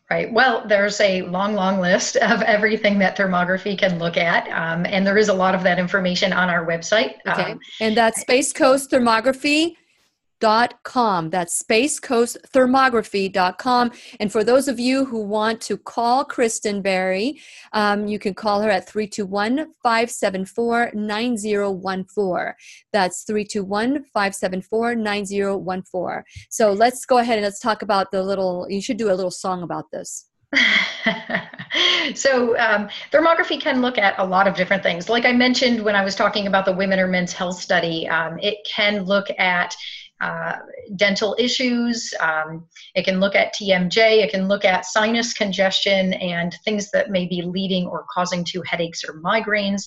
Right. Well, there's a long list of everything that thermography can look at. And there is a lot of that information on our website. Okay. And that's Space Coast Thermography.com. That's spacecoastthermography.com. And for those of you who want to call Kristen Barry, you can call her at 321-574-9014. That's 321-574-9014. So let's go ahead and let's talk about you should do a little song about this. So thermography can look at a lot of different things. Like I mentioned when I was talking about the Women or Men's Health Study, it can look at dental issues. It can look at TMJ. It can look at sinus congestion and things that may be leading or causing to headaches or migraines.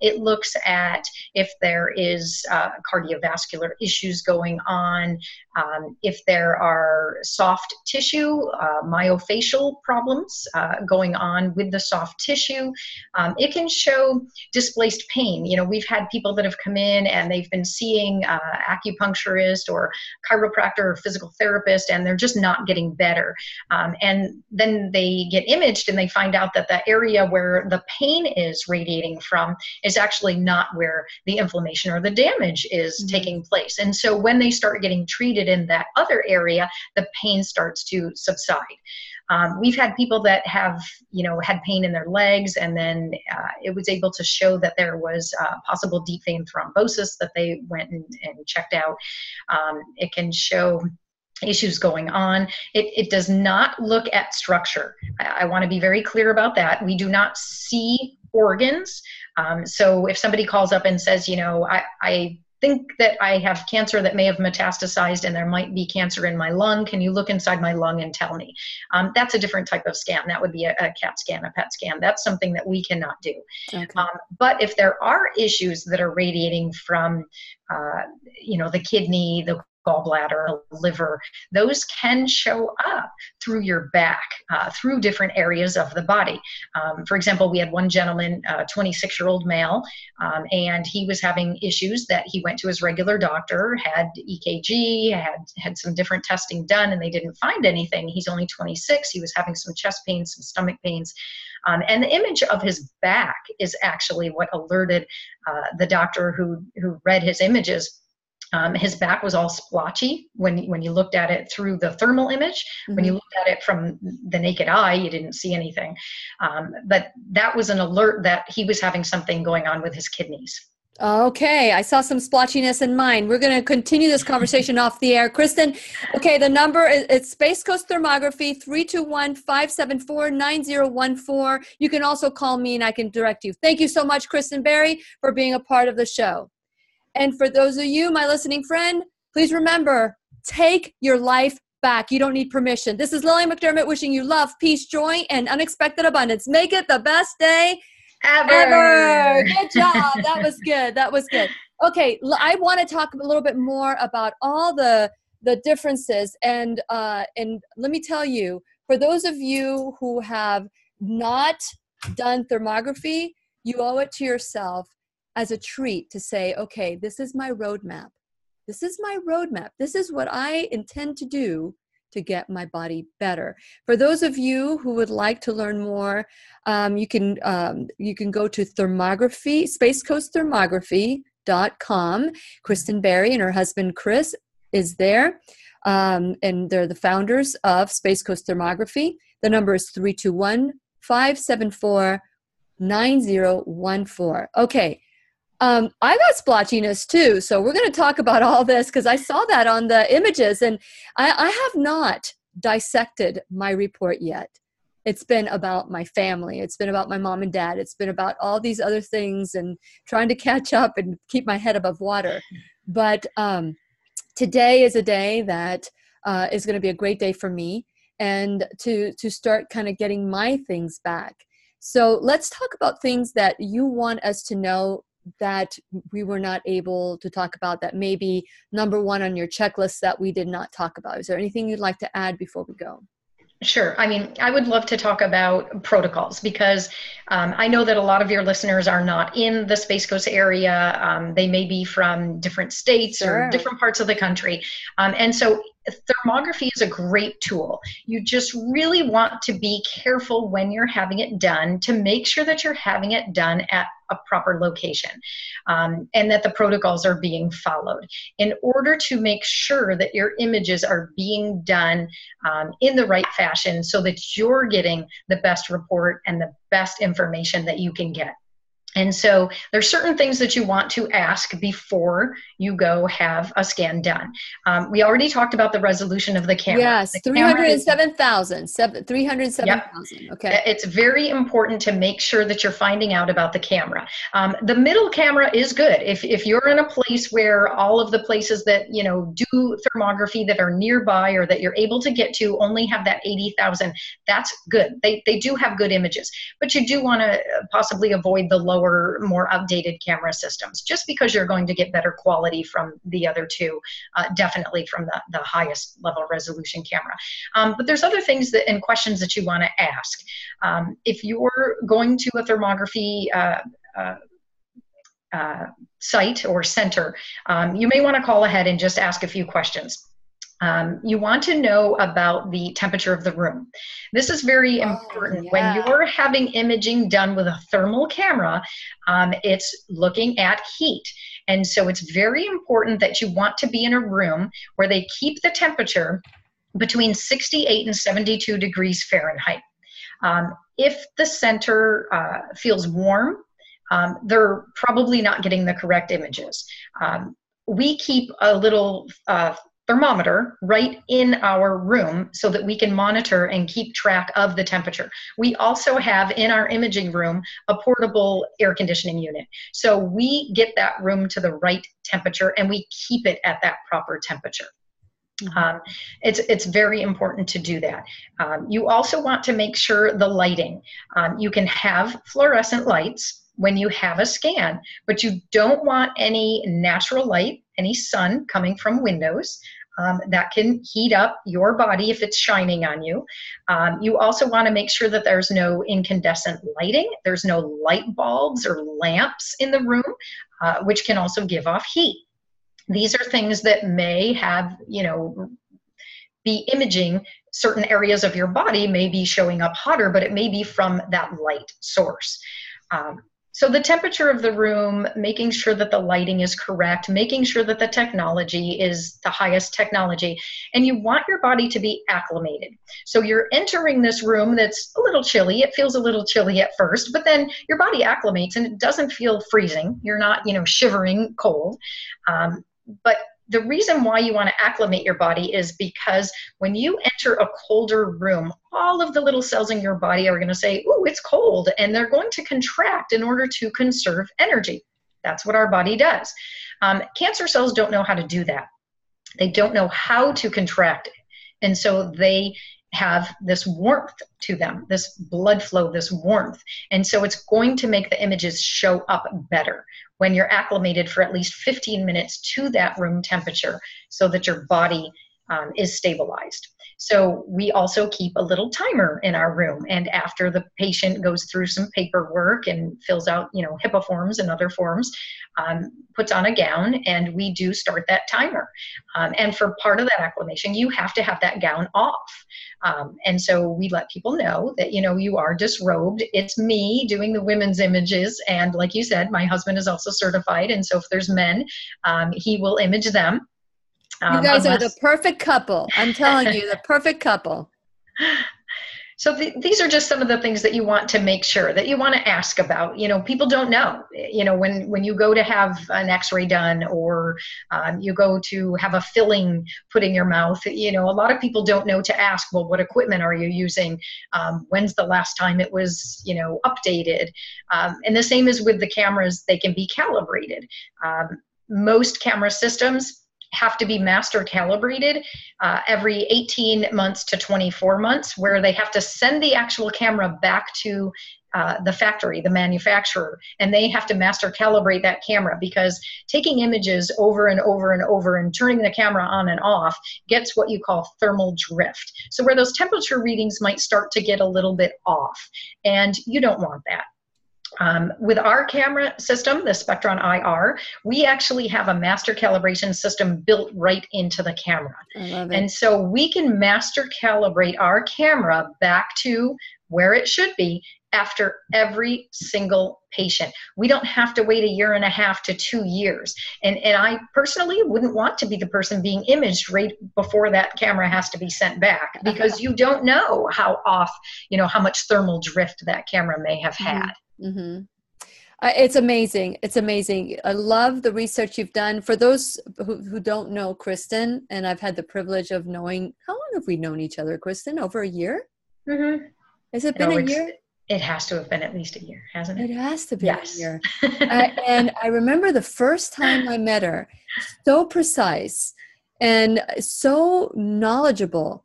It looks at if there is cardiovascular issues going on, if there are soft tissue, myofascial problems going on with the soft tissue. It can show displaced pain. You know, we've had people that have come in and they've been seeing acupuncturist or chiropractor or physical therapist, and they're just not getting better. And then they get imaged and they find out that the area where the pain is radiating from is actually not where the inflammation or the damage is taking place. And so when they start getting treated in that other area, the pain starts to subside. We've had people that have, had pain in their legs, and then it was able to show that there was possible deep vein thrombosis that they went and checked out. It can show issues going on. It does not look at structure. I want to be very clear about that. We do not see organs. So if somebody calls up and says, I think that I have cancer that may have metastasized and there might be cancer in my lung, can you look inside my lung and tell me? That's a different type of scan. That would be a CAT scan, a PET scan. That's something that we cannot do. Okay. But if there are issues that are radiating from, the kidney, the gallbladder, liver, those can show up through your back, through different areas of the body. For example, we had one gentleman, a 26-year-old male, and he was having issues that he went to his regular doctor, had EKG, had some different testing done, and they didn't find anything. He's only 26. He was having some chest pains, some stomach pains. And the image of his back is actually what alerted the doctor who read his images. His back was all splotchy when you looked at it through the thermal image. Mm-hmm. When you looked at it from the naked eye, you didn't see anything. But that was an alert that he was having something going on with his kidneys. Okay, I saw some splotchiness in mine. We're going to continue this conversation off the air. Kristen, okay, the number is Space Coast Thermography, 321-574-9014. You can also call me and I can direct you. Thank you so much, Kristen Barry, for being a part of the show. And for those of you, my listening friend, please remember, take your life back. You don't need permission. This is Lillian McDermott wishing you love, peace, joy, and unexpected abundance. Make it the best day ever. Good job. That was good. That was good. Okay, I want to talk a little bit more about all the differences. And let me tell you, for those of you who have not done thermography, you owe it to yourself as a treat to say, okay, this is my roadmap. This is my roadmap. This is what I intend to do to get my body better. For those of you who would like to learn more, you can go to thermography, spacecoastthermography.com. Kristen Barry and her husband, Chris, is there. And they're the founders of Space Coast Thermography. The number is 321-574-9014. Okay. I got splotchiness too. So we're going to talk about all this because I saw that on the images, and I have not dissected my report yet. It's been about my family. It's been about my mom and dad. It's been about all these other things and trying to catch up and keep my head above water. But today is a day that is going to be a great day for me, and to start kind of getting my things back. So let's talk about things that you want us to know that we were not able to talk about, that may be number one on your checklist that we did not talk about. Is there anything you'd like to add before we go? Sure. I mean, I would love to talk about protocols because I know that a lot of your listeners are not in the Space Coast area. They may be from different states or different parts of the country. And so thermography is a great tool. You just really want to be careful when you're having it done to make sure that you're having it done at a proper location, and that the protocols are being followed in order to make sure that your images are being done in the right fashion so that you're getting the best report and the best information that you can get. And so there's certain things that you want to ask before you go have a scan done. We already talked about the resolution of the camera. Yes, 307,000. 307,000. Yep. Okay. It's very important to make sure that you're finding out about the camera. The middle camera is good. If you're in a place where all of the places that do thermography that are nearby or that you're able to get to only have that 80,000, that's good. They do have good images, but you do want to possibly avoid the lower, more outdated camera systems, just because you're going to get better quality from the other two, definitely from the highest level resolution camera. But there's other things and questions that you want to ask. If you're going to a thermography site or center, you may want to call ahead and just ask a few questions. You want to know about the temperature of the room. This is very important. When you're having imaging done with a thermal camera, it's looking at heat. And so it's very important that you want to be in a room where they keep the temperature between 68 and 72 degrees Fahrenheit. If the center feels warm, they're probably not getting the correct images. We keep a little thermometer right in our room so that we can monitor and keep track of the temperature. We also have in our imaging room a portable air conditioning unit. So we get that room to the right temperature and we keep it at that proper temperature. It's very important to do that. You also want to make sure the lighting. You can have fluorescent lights when you have a scan, but you don't want any natural light, any sun coming from windows. That can heat up your body if it's shining on you. You also want to make sure that there's no incandescent lighting. There's no light bulbs or lamps in the room, which can also give off heat. These are things that may have, be imaging certain areas of your body may be showing up hotter, but it may be from that light source. So the temperature of the room, making sure that the lighting is correct, making sure that the technology is the highest technology, and you want your body to be acclimated. So you're entering this room that's a little chilly. It feels a little chilly at first, but then your body acclimates and it doesn't feel freezing. You're not, shivering cold. But the reason why you want to acclimate your body is because when you enter a colder room, all of the little cells in your body are going to say, "Ooh, it's cold," and they're going to contract in order to conserve energy. That's what our body does. Cancer cells don't know how to do that. They don't know how to contract, and so they have this warmth to them, this blood flow, this warmth. And so it's going to make the images show up better when you're acclimated for at least 15 minutes to that room temperature so that your body is stabilized. So we also keep a little timer in our room. And after the patient goes through some paperwork and fills out, HIPAA forms and other forms, puts on a gown, and we do start that timer. And for part of that acclimation, you have to have that gown off. And so we let people know that, you are disrobed. It's me doing the women's images. And like you said, my husband is also certified. And so if there's men, he will image them. You guys are the perfect couple. I'm telling you, the perfect couple. So these are just some of the things that you want to make sure that you want to ask about. People don't know, when you go to have an x-ray done, or you go to have a filling put in your mouth, a lot of people don't know to ask, well, what equipment are you using? When's the last time it was, updated? And the same is with the cameras, they can be calibrated. Most camera systems have to be master calibrated every 18 months to 24 months, where they have to send the actual camera back to the factory, the manufacturer, and they have to master calibrate that camera, because taking images over and over and over and turning the camera on and off gets what you call thermal drift. So where those temperature readings might start to get a little bit off, and you don't want that. With our camera system, the Spectron IR, we actually have a master calibration system built right into the camera. I love it. And so we can master calibrate our camera back to where it should be after every single patient. We don't have to wait 1.5 years to 2 years. And I personally wouldn't want to be the person being imaged right before that camera has to be sent back, because you don't know how off, how much thermal drift that camera may have had. Mm-hmm. It's amazing. It's amazing. I love the research you've done. For those who don't know Kristen, and I've had the privilege of knowing, how long have we known each other, Kristen? Over a year? Mm-hmm. Has it been a year? It has to have been at least a year, hasn't it? It has to be a year. And I remember the first time I met her, so precise and so knowledgeable.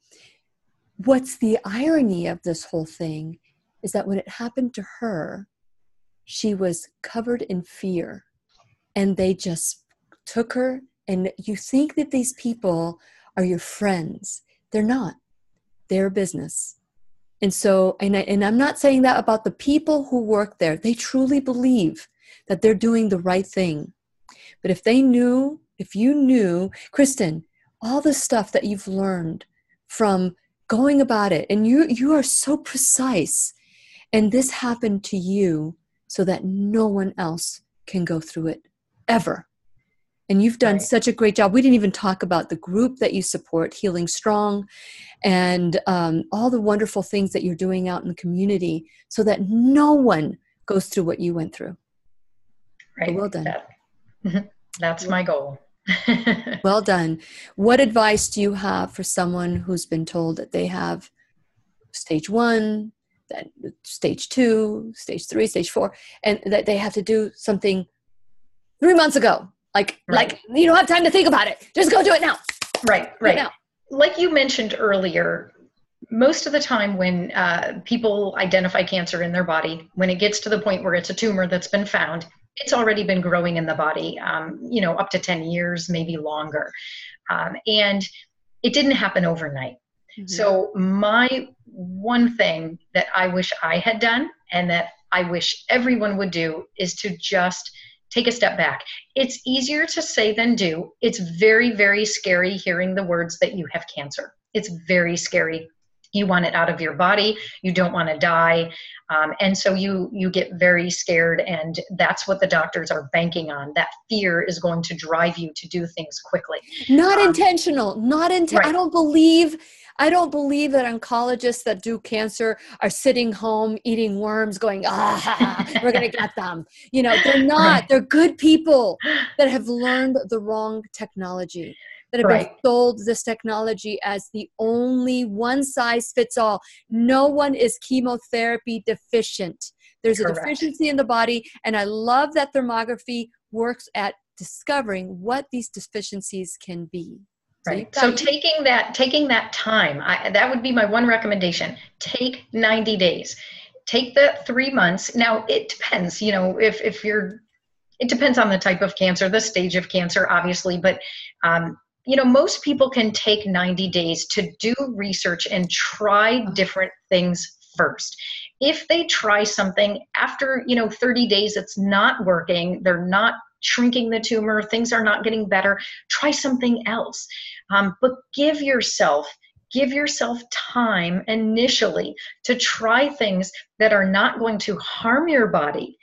What's the irony of this whole thing is that when it happened to her, she was covered in fear, and they just took her. And you think that these people are your friends. They're not. They're business. And so, and I'm not saying that about the people who work there. They truly believe that they're doing the right thing. But if you knew, Kristen, all the stuff that you've learned from going about it, and you are so precise, and this happened to you so that no one else can go through it ever. And you've done such a great job. We didn't even talk about the group that you support, Healing Strong, and all the wonderful things that you're doing out in the community so that no one goes through what you went through. Right. So well done. That's my goal. Well done. What advice do you have for someone who's been told that they have stage 1, then stage 2, stage 3, stage 4, and that they have to do something 3 months ago? Like you don't have time to think about it. Just go do it now. Right. Now. Like you mentioned earlier, most of the time when people identify cancer in their body, when it gets to the point where it's a tumor that's been found, it's already been growing in the body, up to 10 years, maybe longer. And it didn't happen overnight. Mm-hmm. So my one thing that I wish I had done, and that I wish everyone would do, is to just take a step back. It's easier to say than do. It's very, very scary hearing the words that you have cancer. It's very scary. You want it out of your body. You don't want to die. And so you get very scared, and that's what the doctors are banking on. That fear is going to drive you to do things quickly. Not intentional. Right. I don't believe that oncologists that do cancer are sitting home eating worms going, we're going to get them. They're not. Right. They're good people that have learned the wrong technology, that have been sold this technology as the only one size fits all. No one is chemotherapy deficient. There's a deficiency in the body. And I love that thermography works at discovering what these deficiencies can be. Right. So taking that time, that would be my one recommendation. Take 90 days. Take the 3 months. Now it depends, it depends on the type of cancer, the stage of cancer, obviously, but most people can take 90 days to do research and try different things first. If they try something after, 30 days, it's not working, they're not shrinking the tumor, things are not getting better, try something else. But give yourself time initially to try things that are not going to harm your body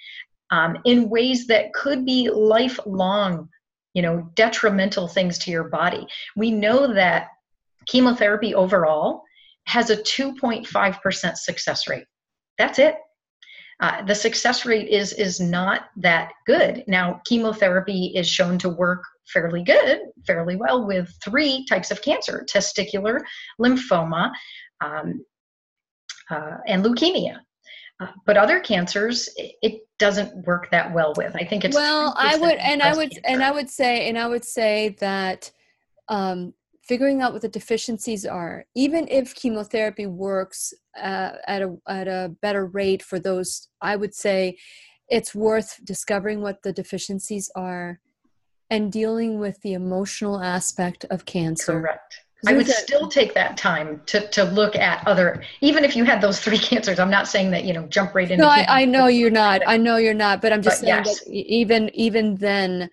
in ways that could be lifelong, detrimental things to your body. We know that chemotherapy overall has a 2.5% success rate. That's it. The success rate is not that good. Now, chemotherapy is shown to work fairly well with 3 types of cancer: testicular, lymphoma, and leukemia. But other cancers, it doesn't work that well with. I think it's I would say that figuring out what the deficiencies are, even if chemotherapy works at a better rate for those, I would say it's worth discovering what the deficiencies are and dealing with the emotional aspect of cancer. Correct. I would still take that time to look at other, even if you had those 3 cancers. I'm not saying that, jump right into. No, I know you're not. I know you're not. But I'm just saying yes. that even then,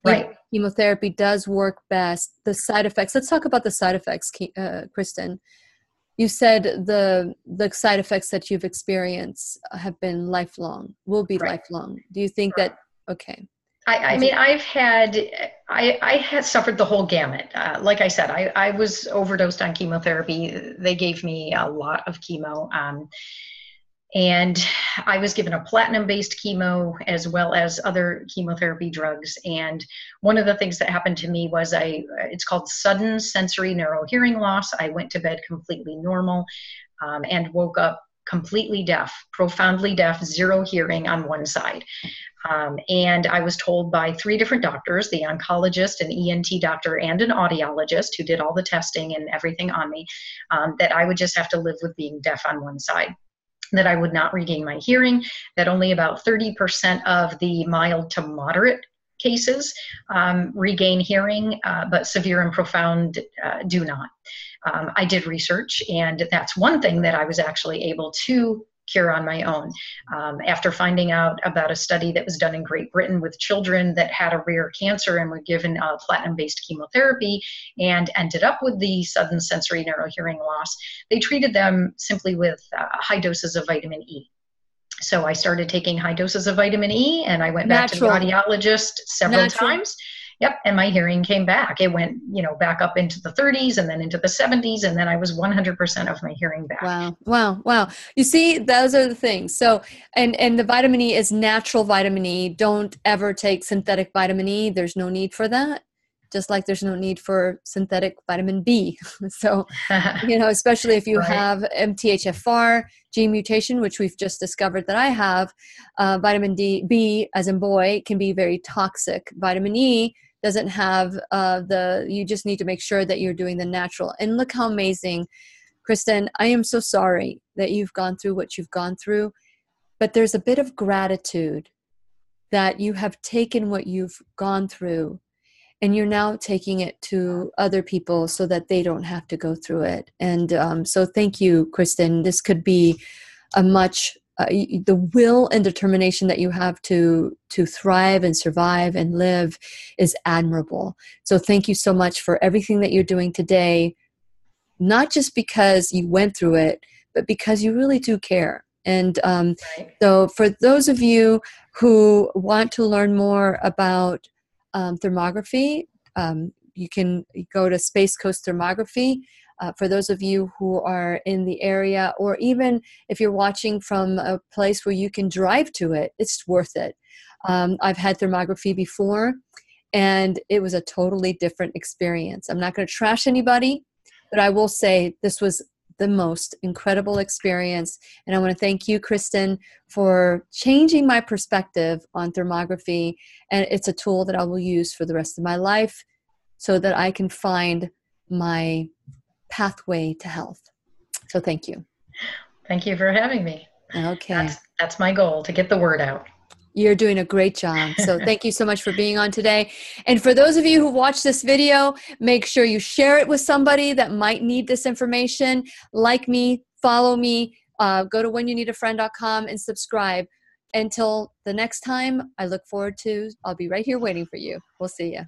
right. Chemotherapy does work best. The side effects. Let's talk about the side effects, Kristen. You said the side effects that you've experienced have been lifelong, will be lifelong. Do you think that? Okay. I mean, I had suffered the whole gamut. Like I said, I was overdosed on chemotherapy. They gave me a lot of chemo. And I was given a platinum-based chemo as well as other chemotherapy drugs. And one of the things that happened to me was it's called sudden sensory neurohearing loss. I went to bed completely normal and woke up completely deaf, profoundly deaf, 0 hearing on one side. And I was told by 3 different doctors, the oncologist, an ENT doctor, and an audiologist who did all the testing and everything on me, that I would just have to live with being deaf on one side, that I would not regain my hearing, that only about 30% of the mild to moderate cases regain hearing, but severe and profound do not. I did research, and that's one thing that I was actually able to cure on my own. After finding out about a study that was done in Great Britain with children that had a rare cancer and were given platinum-based chemotherapy and ended up with the sudden sensory neurohearing loss, they treated them simply with high doses of vitamin E. So I started taking high doses of vitamin E, and I went back to the audiologist several times. Yep, and my hearing came back. It went, back up into the 30s and then into the 70s, and then I was 100% of my hearing back. Wow. You see, those are the things. So, and the vitamin E is natural vitamin E. Don't ever take synthetic vitamin E. There's no need for that. Just like there's no need for synthetic vitamin B. So, especially if you have MTHFR gene mutation, which we've just discovered that I have, vitamin B, as in boy, can be very toxic. Vitamin E doesn't have you just need to make sure that you're doing the natural. And look how amazing, Kristen, I am so sorry that you've gone through what you've gone through, but there's a bit of gratitude that you have taken what you've gone through and you're now taking it to other people so that they don't have to go through it. And so thank you, Kristen. This could be a much the will and determination that you have to thrive and survive and live is admirable. So thank you so much for everything that you're doing today, not just because you went through it, but because you really do care. And so for those of you who want to learn more about thermography, you can go to Space Coast Thermography. For those of you who are in the area, or even if you're watching from a place where you can drive to it, it's worth it. I've had thermography before, and it was a totally different experience. I'm not going to trash anybody, but I will say this was the most incredible experience. And I want to thank you, Kristen, for changing my perspective on thermography. And it's a tool that I will use for the rest of my life so that I can find my pathway to health. So thank you. Thank you for having me. Okay. That's my goal, to get the word out. You're doing a great job. So thank you so much for being on today. And for those of you who watch this video, make sure you share it with somebody that might need this information. Like me, follow me, go to whenyouneedafriend.com and subscribe. Until the next time, I look forward to, I'll be right here waiting for you. We'll see you.